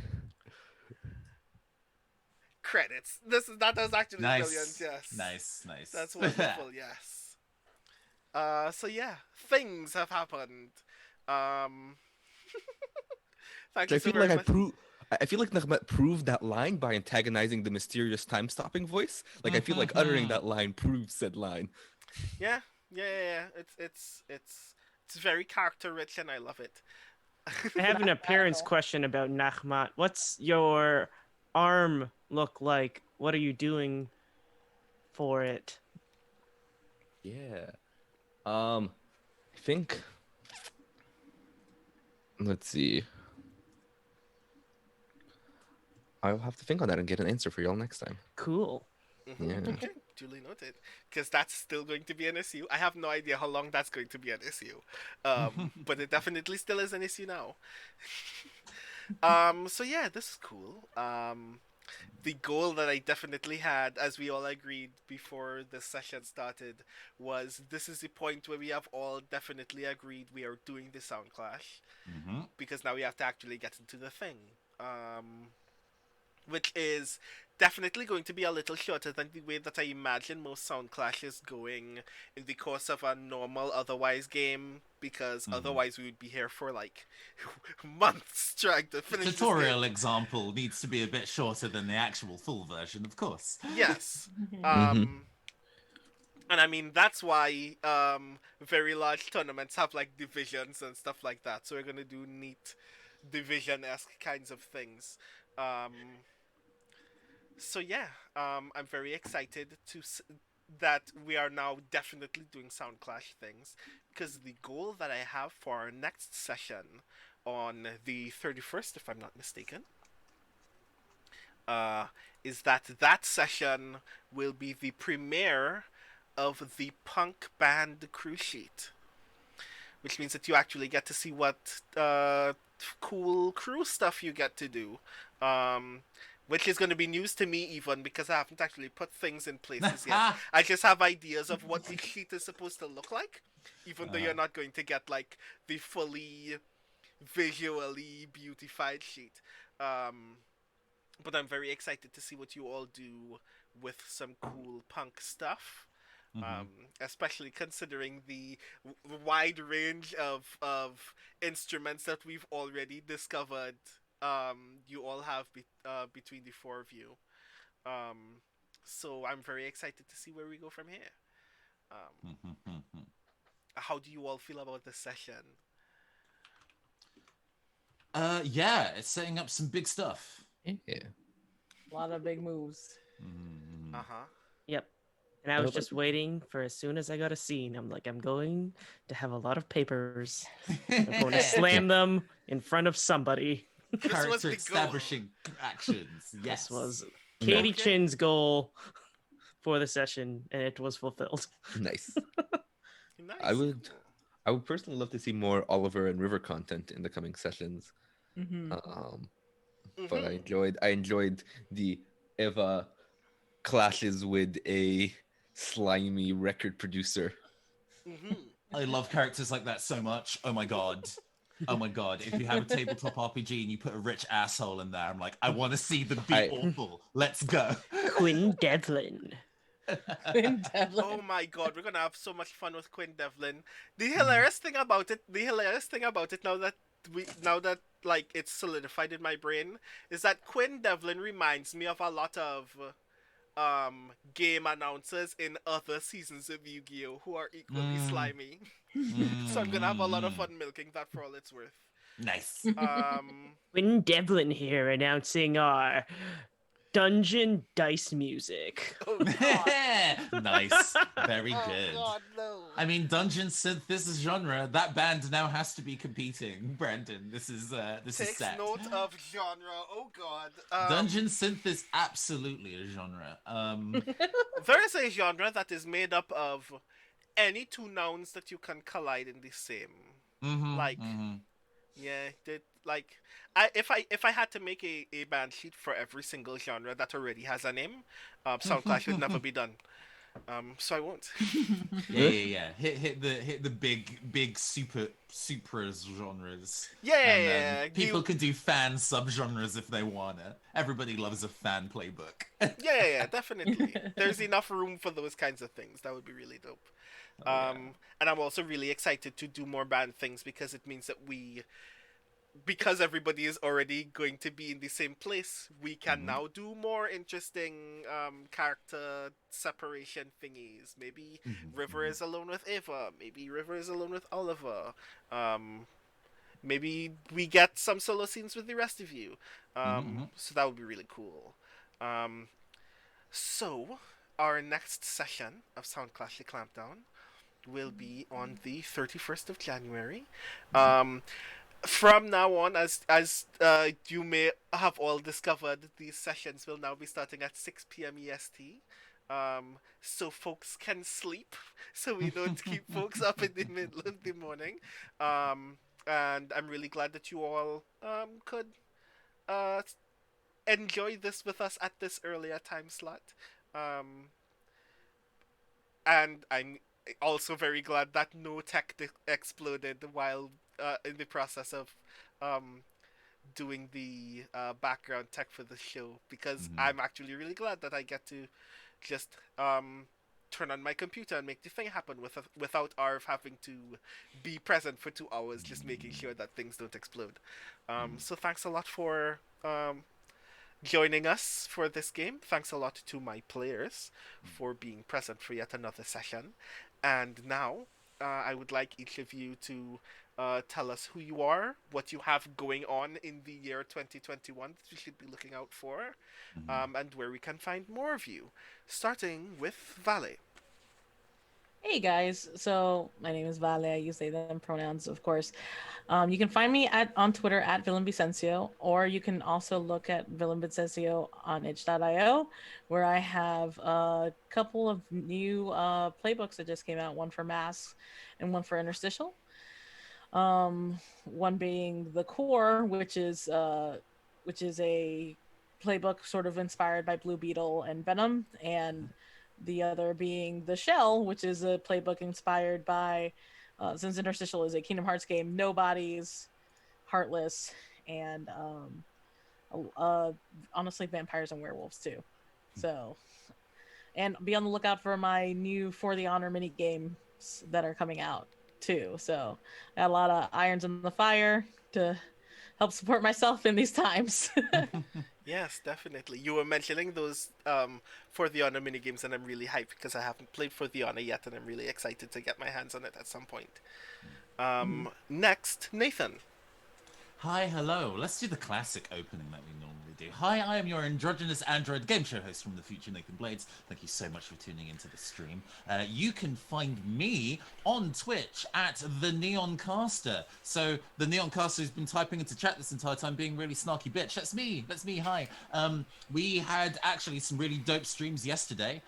Credits. That was actually brilliant. Nice. Yes. Nice. That's wonderful. Yes. So yeah, things have happened. Thank you I so feel very like much. I feel like Nakmat proved that line by antagonizing the mysterious time-stopping voice. Like I feel like uttering that line proves said line. Yeah. It's very character rich, and I love it. I have an appearance Radical. question about Nachmat. What's your arm look like? What are you doing for it? Yeah. I think. Let's see. I'll have to think on that and get an answer for y'all next time. Cool. Yeah. Okay, duly noted. Because that's still going to be an issue. I have no idea how long that's going to be an issue, but it definitely still is an issue now. So yeah, this is cool. The goal that I definitely had, as we all agreed before the session started, was this is the point where we have all definitely agreed we are doing the Soundclash, because now we have to actually get into the thing. Which is definitely going to be a little shorter than the way that I imagine most Sound Clashes going in the course of a normal otherwise game, because otherwise we would be here for like months trying to finish Tutorial this game. example needs to be a bit shorter than the actual full version, of course. Yes. Mhm. And I mean that's why very large tournaments have like divisions and stuff like that. So we're gonna do neat division-esque kinds of things. Um, so yeah, I'm very excited that we are now definitely doing Soundclash things because the goal that I have for our next session on the 31st, if I'm not mistaken, uh, is that session will be the premiere of the punk band crew sheet, which means that you actually get to see what cool crew stuff you get to do. Um, which is going to be news to me even because I haven't actually put things in places yet. I just have ideas of what the sheet is supposed to look like, even though you're not going to get like the fully visually beautified sheet. Um, but I'm very excited to see what you all do with some cool punk stuff. Especially considering the wide range of instruments that we've already discovered. You all have between the four of you. Um, so I'm very excited to see where we go from here. How do you all feel about this session? Yeah, it's setting up some big stuff. Yeah. A lot of big moves. Uh huh. Yep. And I was just waiting for as soon as I got a scene. I'm like, I'm going to have a lot of papers. I'm going to slam them in front of somebody. Character establishing actions. Yes. This was Katie Okay. Chin's goal for the session, and it was fulfilled. Nice. Nice. I would Cool. I would personally love to see more Oliver and River content in the coming sessions. Mm-hmm. But I enjoyed the Eva clashes with a slimy record producer. I love characters like that so much. Oh my god. Oh my god. If you have a tabletop RPG and you put a rich asshole in there, I'm like, I want to see them be awful. Let's go. Quinn Devlin. Quinn Devlin. Oh my god, we're gonna have so much fun with Quinn Devlin. The hilarious thing about it, now that like it's solidified in my brain, is that Quinn Devlin reminds me of a lot of game announcers in other seasons of Yu-Gi-Oh! Who are equally slimy. So I'm gonna have a lot of fun milking that for all it's worth. Nice. Quinn Devlin here announcing our dungeon dice music. Oh god. Nice. Very good. Oh god, no. I mean, dungeon synthesis genre. That band now has to be competing. Brandon, this is Takes set. note of genre. Oh god. Dungeon synth is absolutely a genre. There is a genre that is made up of any two nouns that you can collide in the same. Yeah, if I had to make a band sheet for every single genre that already has a name, Soundclash would never be done. So I won't. Yeah. Hit the big super genres. Yeah. People can do fan subgenres if they wanna. Everybody loves a fan playbook. Yeah, definitely. There's enough room for those kinds of things. That would be really dope. And I'm also really excited to do more band things because it means that because everybody is already going to be in the same place, we can now do more interesting character separation thingies. Maybe River is alone with Ava. Maybe River is alone with Oliver. Maybe we get some solo scenes with the rest of you. So that would be really cool. So our next session of Soundclash the Clampdown will be on the 31st of January. From now on, as you may have all discovered, these sessions will now be starting at 6 p.m. EST. So folks can sleep, so we don't keep folks up in the middle of the morning. And I'm really glad that you all could enjoy this with us at this earlier time slot. And I'm also very glad that no tech exploded while in the process of doing the background tech for the show, because I'm actually really glad that I get to just turn on my computer and make the thing happen without Arv having to be present for 2 hours just making sure that things don't explode. So thanks a lot for joining us for this game. Thanks a lot to my players for being present for yet another session. And now, I would like each of you to tell us who you are, what you have going on in the year 2021 that we should be looking out for, Mhm. and where we can find more of you. Starting with Vale. Hey guys, so my name is Vale. I use they them pronouns, of course. You can find me at on Twitter at Villain Vicencio, or you can also look at Villain Vicencio on itch.io, where I have a couple of new playbooks that just came out, one for Masks and one for Interstitial. One being the Core, which is a playbook sort of inspired by Blue Beetle and Venom, and the other being the Shell, which is a playbook inspired by since Interstitial is a Kingdom Hearts game, Nobody's, Heartless, and uh, honestly vampires and werewolves too. So, and be on the lookout for my new For the Honor mini games that are coming out too. So, I got a lot of irons in the fire to help support myself in these times. Yes, definitely. You were mentioning those For the Honor minigames, and I'm really hyped because I haven't played For the Honor yet, and I'm really excited to get my hands on it at some point. Next, Nathan. Hi, hello. Let's do the classic opening that we normally do. Hi, I am your androgynous android game show host from the future, Nathan Blades. Thank you so much for tuning into the stream. You can find me on Twitch at the Neon Caster. So the Neon Caster has been typing into chat this entire time, being really snarky bitch. That's me. That's me. Hi. We had actually some really dope streams yesterday.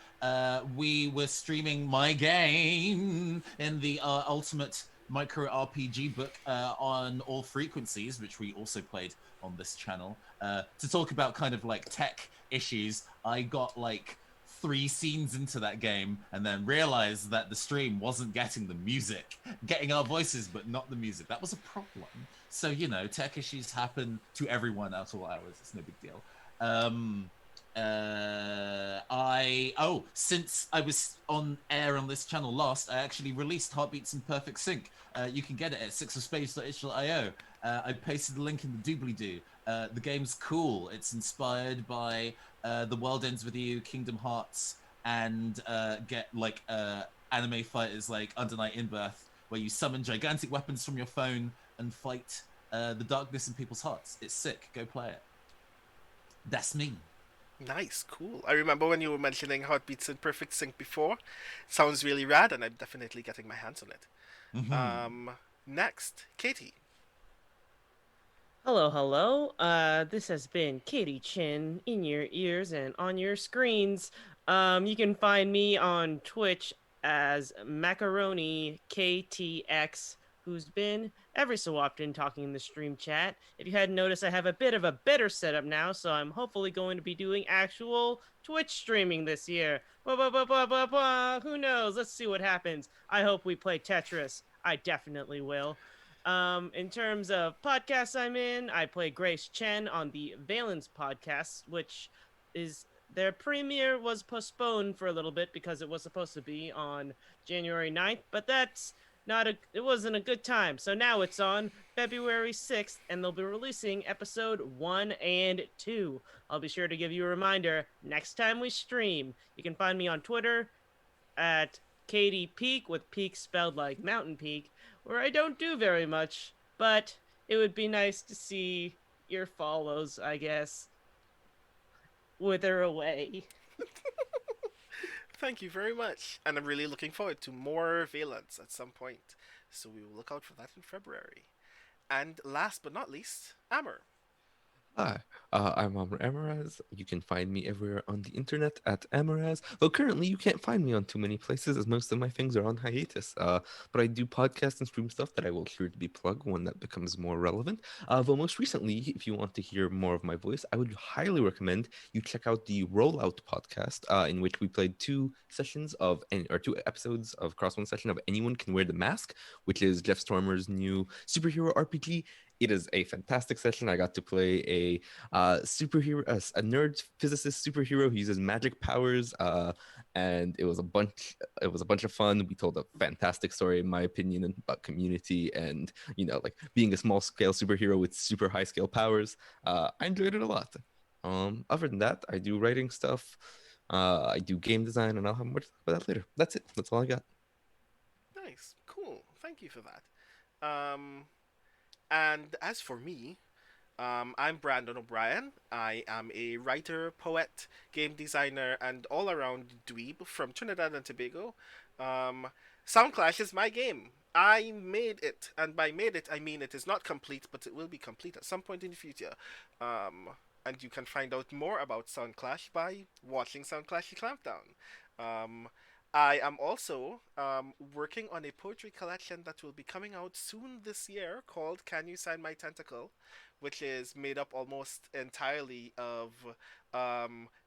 We were streaming my game in the ultimate micro RPG book on all frequencies, which we also played on this channel, to talk about kind of like tech issues. I got like 3 scenes into that game and then realized that the stream wasn't getting the music, getting our voices, but not the music. That was a problem. So, you know, tech issues happen to everyone at all hours. It's no big deal. Since I was on air on this channel last, I actually released Heartbeats in Perfect Sync. You can get it at sixofspades.itch.io. I pasted the link in the doobly-doo. The game's cool. It's inspired by The World Ends With You, Kingdom Hearts, and get like anime fighters like Under Night In Birth, where you summon gigantic weapons from your phone and fight the darkness in people's hearts. It's sick. Go play it. That's me. Nice, cool. I remember when you were mentioning Heartbeats in Perfect Sync before. Sounds really rad, and I'm definitely getting my hands on it. Mm-hmm. Next, Katie. Hello, hello. This has been Katie Chin in your ears and on your screens. You can find me on Twitch as Macaroni KTX, who's been every so often talking in the stream chat. If you hadn't noticed, I have a bit of a better setup now, so I'm hopefully going to be doing actual Twitch streaming this year. Who knows? Let's see what happens. I hope we play Tetris. I definitely will. In terms of podcasts I'm in, I play Grace Chen on the Valence podcast, which is their premiere was postponed for a little bit because it was supposed to be on January 9th, but that's not a it wasn't a good time. So now it's on February 6th and they'll be releasing episode 1 and 2. I'll be sure to give you a reminder next time we stream. You can find me on Twitter at Katie Peak with Peak spelled like Mountain Peak, where I don't do very much, but it would be nice to see your follows, I guess, wither away. Thank you very much. And I'm really looking forward to more Valence at some point. So we will look out for that in February. And last but not least, Amber. Hi, I'm Amr Amaraz. You can find me everywhere on the internet at Amaraz. Though currently you can't find me on too many places as most of my things are on hiatus. But I do podcast and stream stuff that I will sure to be plug when that becomes more relevant. Though most recently, if you want to hear more of my voice, I would highly recommend you check out the Rollout podcast, in which we played 2 cross one session of Anyone Can Wear the Mask, which is Jeff Stormer's new superhero RPG. It is a fantastic session. I got to play superhero, a nerd physicist superhero who uses magic powers, and it was a bunch. It was a bunch of fun. We told a fantastic story, in my opinion, about community and like being a small scale superhero with super high scale powers. I enjoyed it a lot. Other than that, I do writing stuff. I do game design, and I'll have more to talk about that later. That's it. That's all I got. Nice, cool. Thank you for that. Um, and as for me, I'm Brandon O'Brien. I am a writer, poet, game designer, and all around dweeb from Trinidad and Tobago. Um, Soundclash is my game. I made it, and by made it, I mean it is not complete, but it will be complete at some point in the future. Um, and you can find out more about Soundclash by watching Soundclash Clampdown. Um, I am also working on a poetry collection that will be coming out soon this year called Can You Sign My Tentacle? Which is made up almost entirely of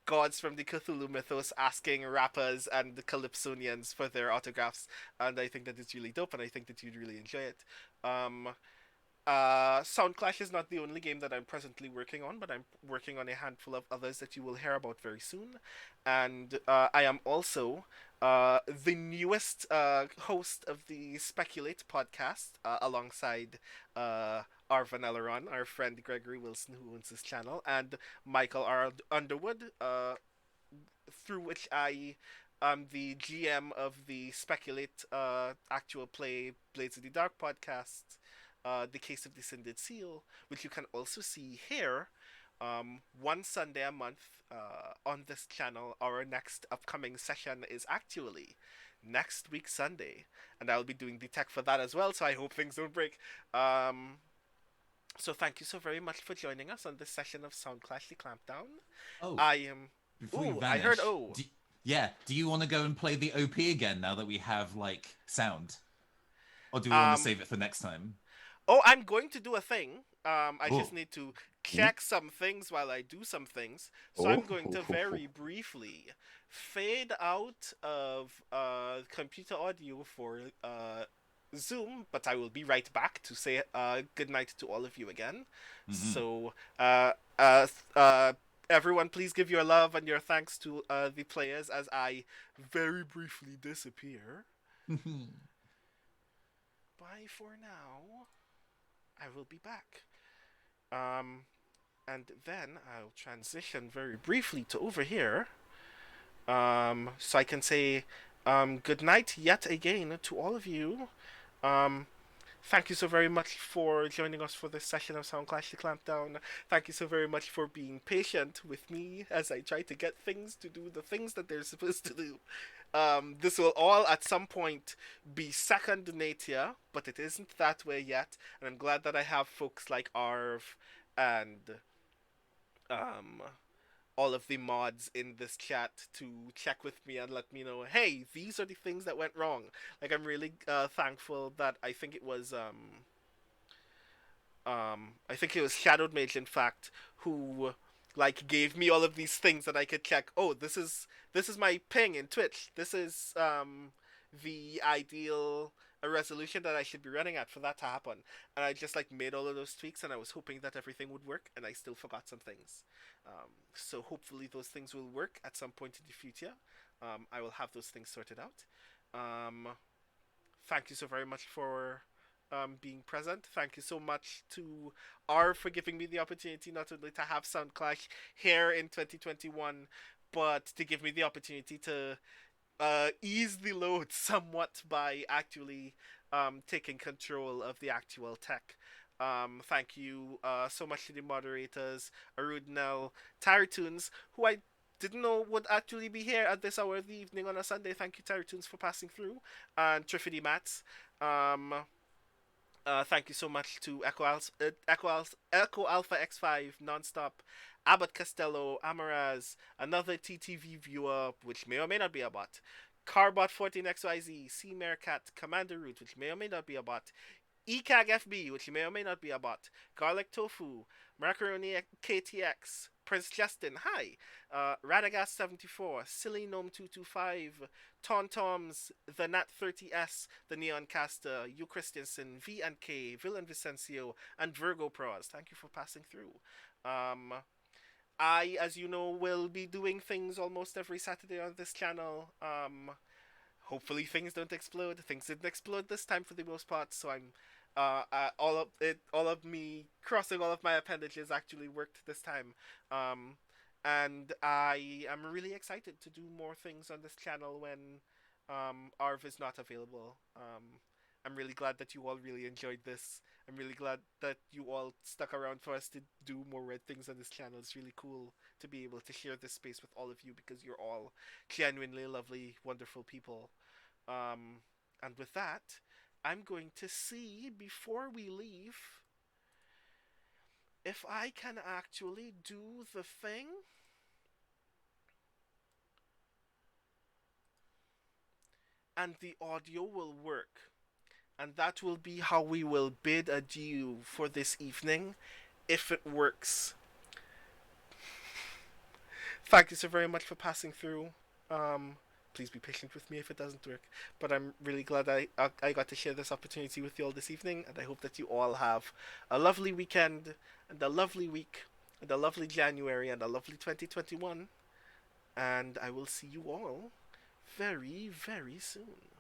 gods from the Cthulhu mythos asking rappers and the Calypsonians for their autographs, and I think that it's really dope, and I think that you'd really enjoy it. Um, Soundclash is not the only game that I'm presently working on, but I'm working on a handful of others that you will hear about very soon. And I am also the newest host of the Speculate podcast, alongside our Vanelleron, our friend Gregory Wilson, who owns this channel, and Michael R. Underwood, through which I am the GM of the Speculate actual play Blades of the Dark podcast, The Case of the Sinded Seal, which you can also see here one Sunday a month on this channel. Our next upcoming session is actually next week Sunday, and I'll be doing the tech for that as well, so I hope things don't break. So thank you so very much for joining us on this session of Soundclash the Clampdown. Oh, I am. before you Ooh, I vanish, heard O. yeah, do you want to go and play the OP again now that we have like sound, or do we want to Um, save it for next time? oh, I'm going to do a thing. I just Oh, need to check some things while I do some things. So Oh, I'm going to very briefly fade out of computer audio for Zoom, but I will be right back to say good night to all of you again. mm-hmm. So, everyone, please give your love and your thanks to the players as I very briefly disappear. Bye for now. I will be back. Um, and then I'll transition very briefly to over here. So I can say good night yet again to all of you. Um, Thank you so very much for joining us for this session of Soundclash the Clampdown. Thank you so very much for being patient with me as I try to get things to do the things that they're supposed to do. This will all at some point be second nature, but it isn't that way yet. And I'm glad that I have folks like Arv and um, all of the mods in this chat to check with me and let me know, hey, these are the things that went wrong. Like, I'm really thankful that I think it was Shadowed Mage, in fact, who like gave me all of these things that I could check. Oh, this is my ping in Twitch. This is the ideal a resolution that I should be running at for that to happen. And I just like made all of those tweaks, and I was hoping that everything would work, and I still forgot some things. So hopefully those things will work at some point in the future. I will have those things sorted out. Um, Thank you so very much for being present. Thank you so much to R for giving me the opportunity not only to have Soundclash here in 2021, but to give me the opportunity to ease the load somewhat by actually taking control of the actual tech. Thank you so much to the moderators, Arudnell, Tartunes, who I didn't know would actually be here at this hour of the evening on a Sunday. Thank you, Tartunes, for passing through, and Triffity Mats. Um, Thank you so much to Echo Alpha X5, Nonstop, Abbott Costello, Amaraz, another TTV viewer, which may or may not be a bot, Carbot 14XYZ, C Meerkat, Commander Root, which may or may not be a bot, ECAG FB, which may or may not be a bot, Garlic Tofu, Macaroni KTX, Prince Justin, hi, Radagast74, Silly Gnome 225, Tauntaums, The Nat 30S, The Neon Caster, U Christensen, V and K, Villain Vicencio, and Virgo Pros. Thank you for passing through. Um, I, as you know, will be doing things almost every Saturday on this channel. Hopefully things don't explode. Things didn't explode this time for the most part, so I'm all of me crossing all of my appendages actually worked this time. Um, and I am really excited to do more things on this channel when Arv is not available. I'm really glad that you all really enjoyed this. I'm really glad that you all stuck around for us to do more red things on this channel. It's really cool to be able to share this space with all of you because you're all genuinely lovely, wonderful people. Um, and with that, I'm going to see before we leave if I can actually do the thing. And the audio will work. And that will be how we will bid adieu for this evening, if it works. Thank you so very much for passing through. Um, Please be patient with me if it doesn't work. But I'm really glad I got to share this opportunity with you all this evening, and I hope that you all have a lovely weekend, and a lovely week, and a lovely January, and a lovely 2021. And I will see you all very, very soon.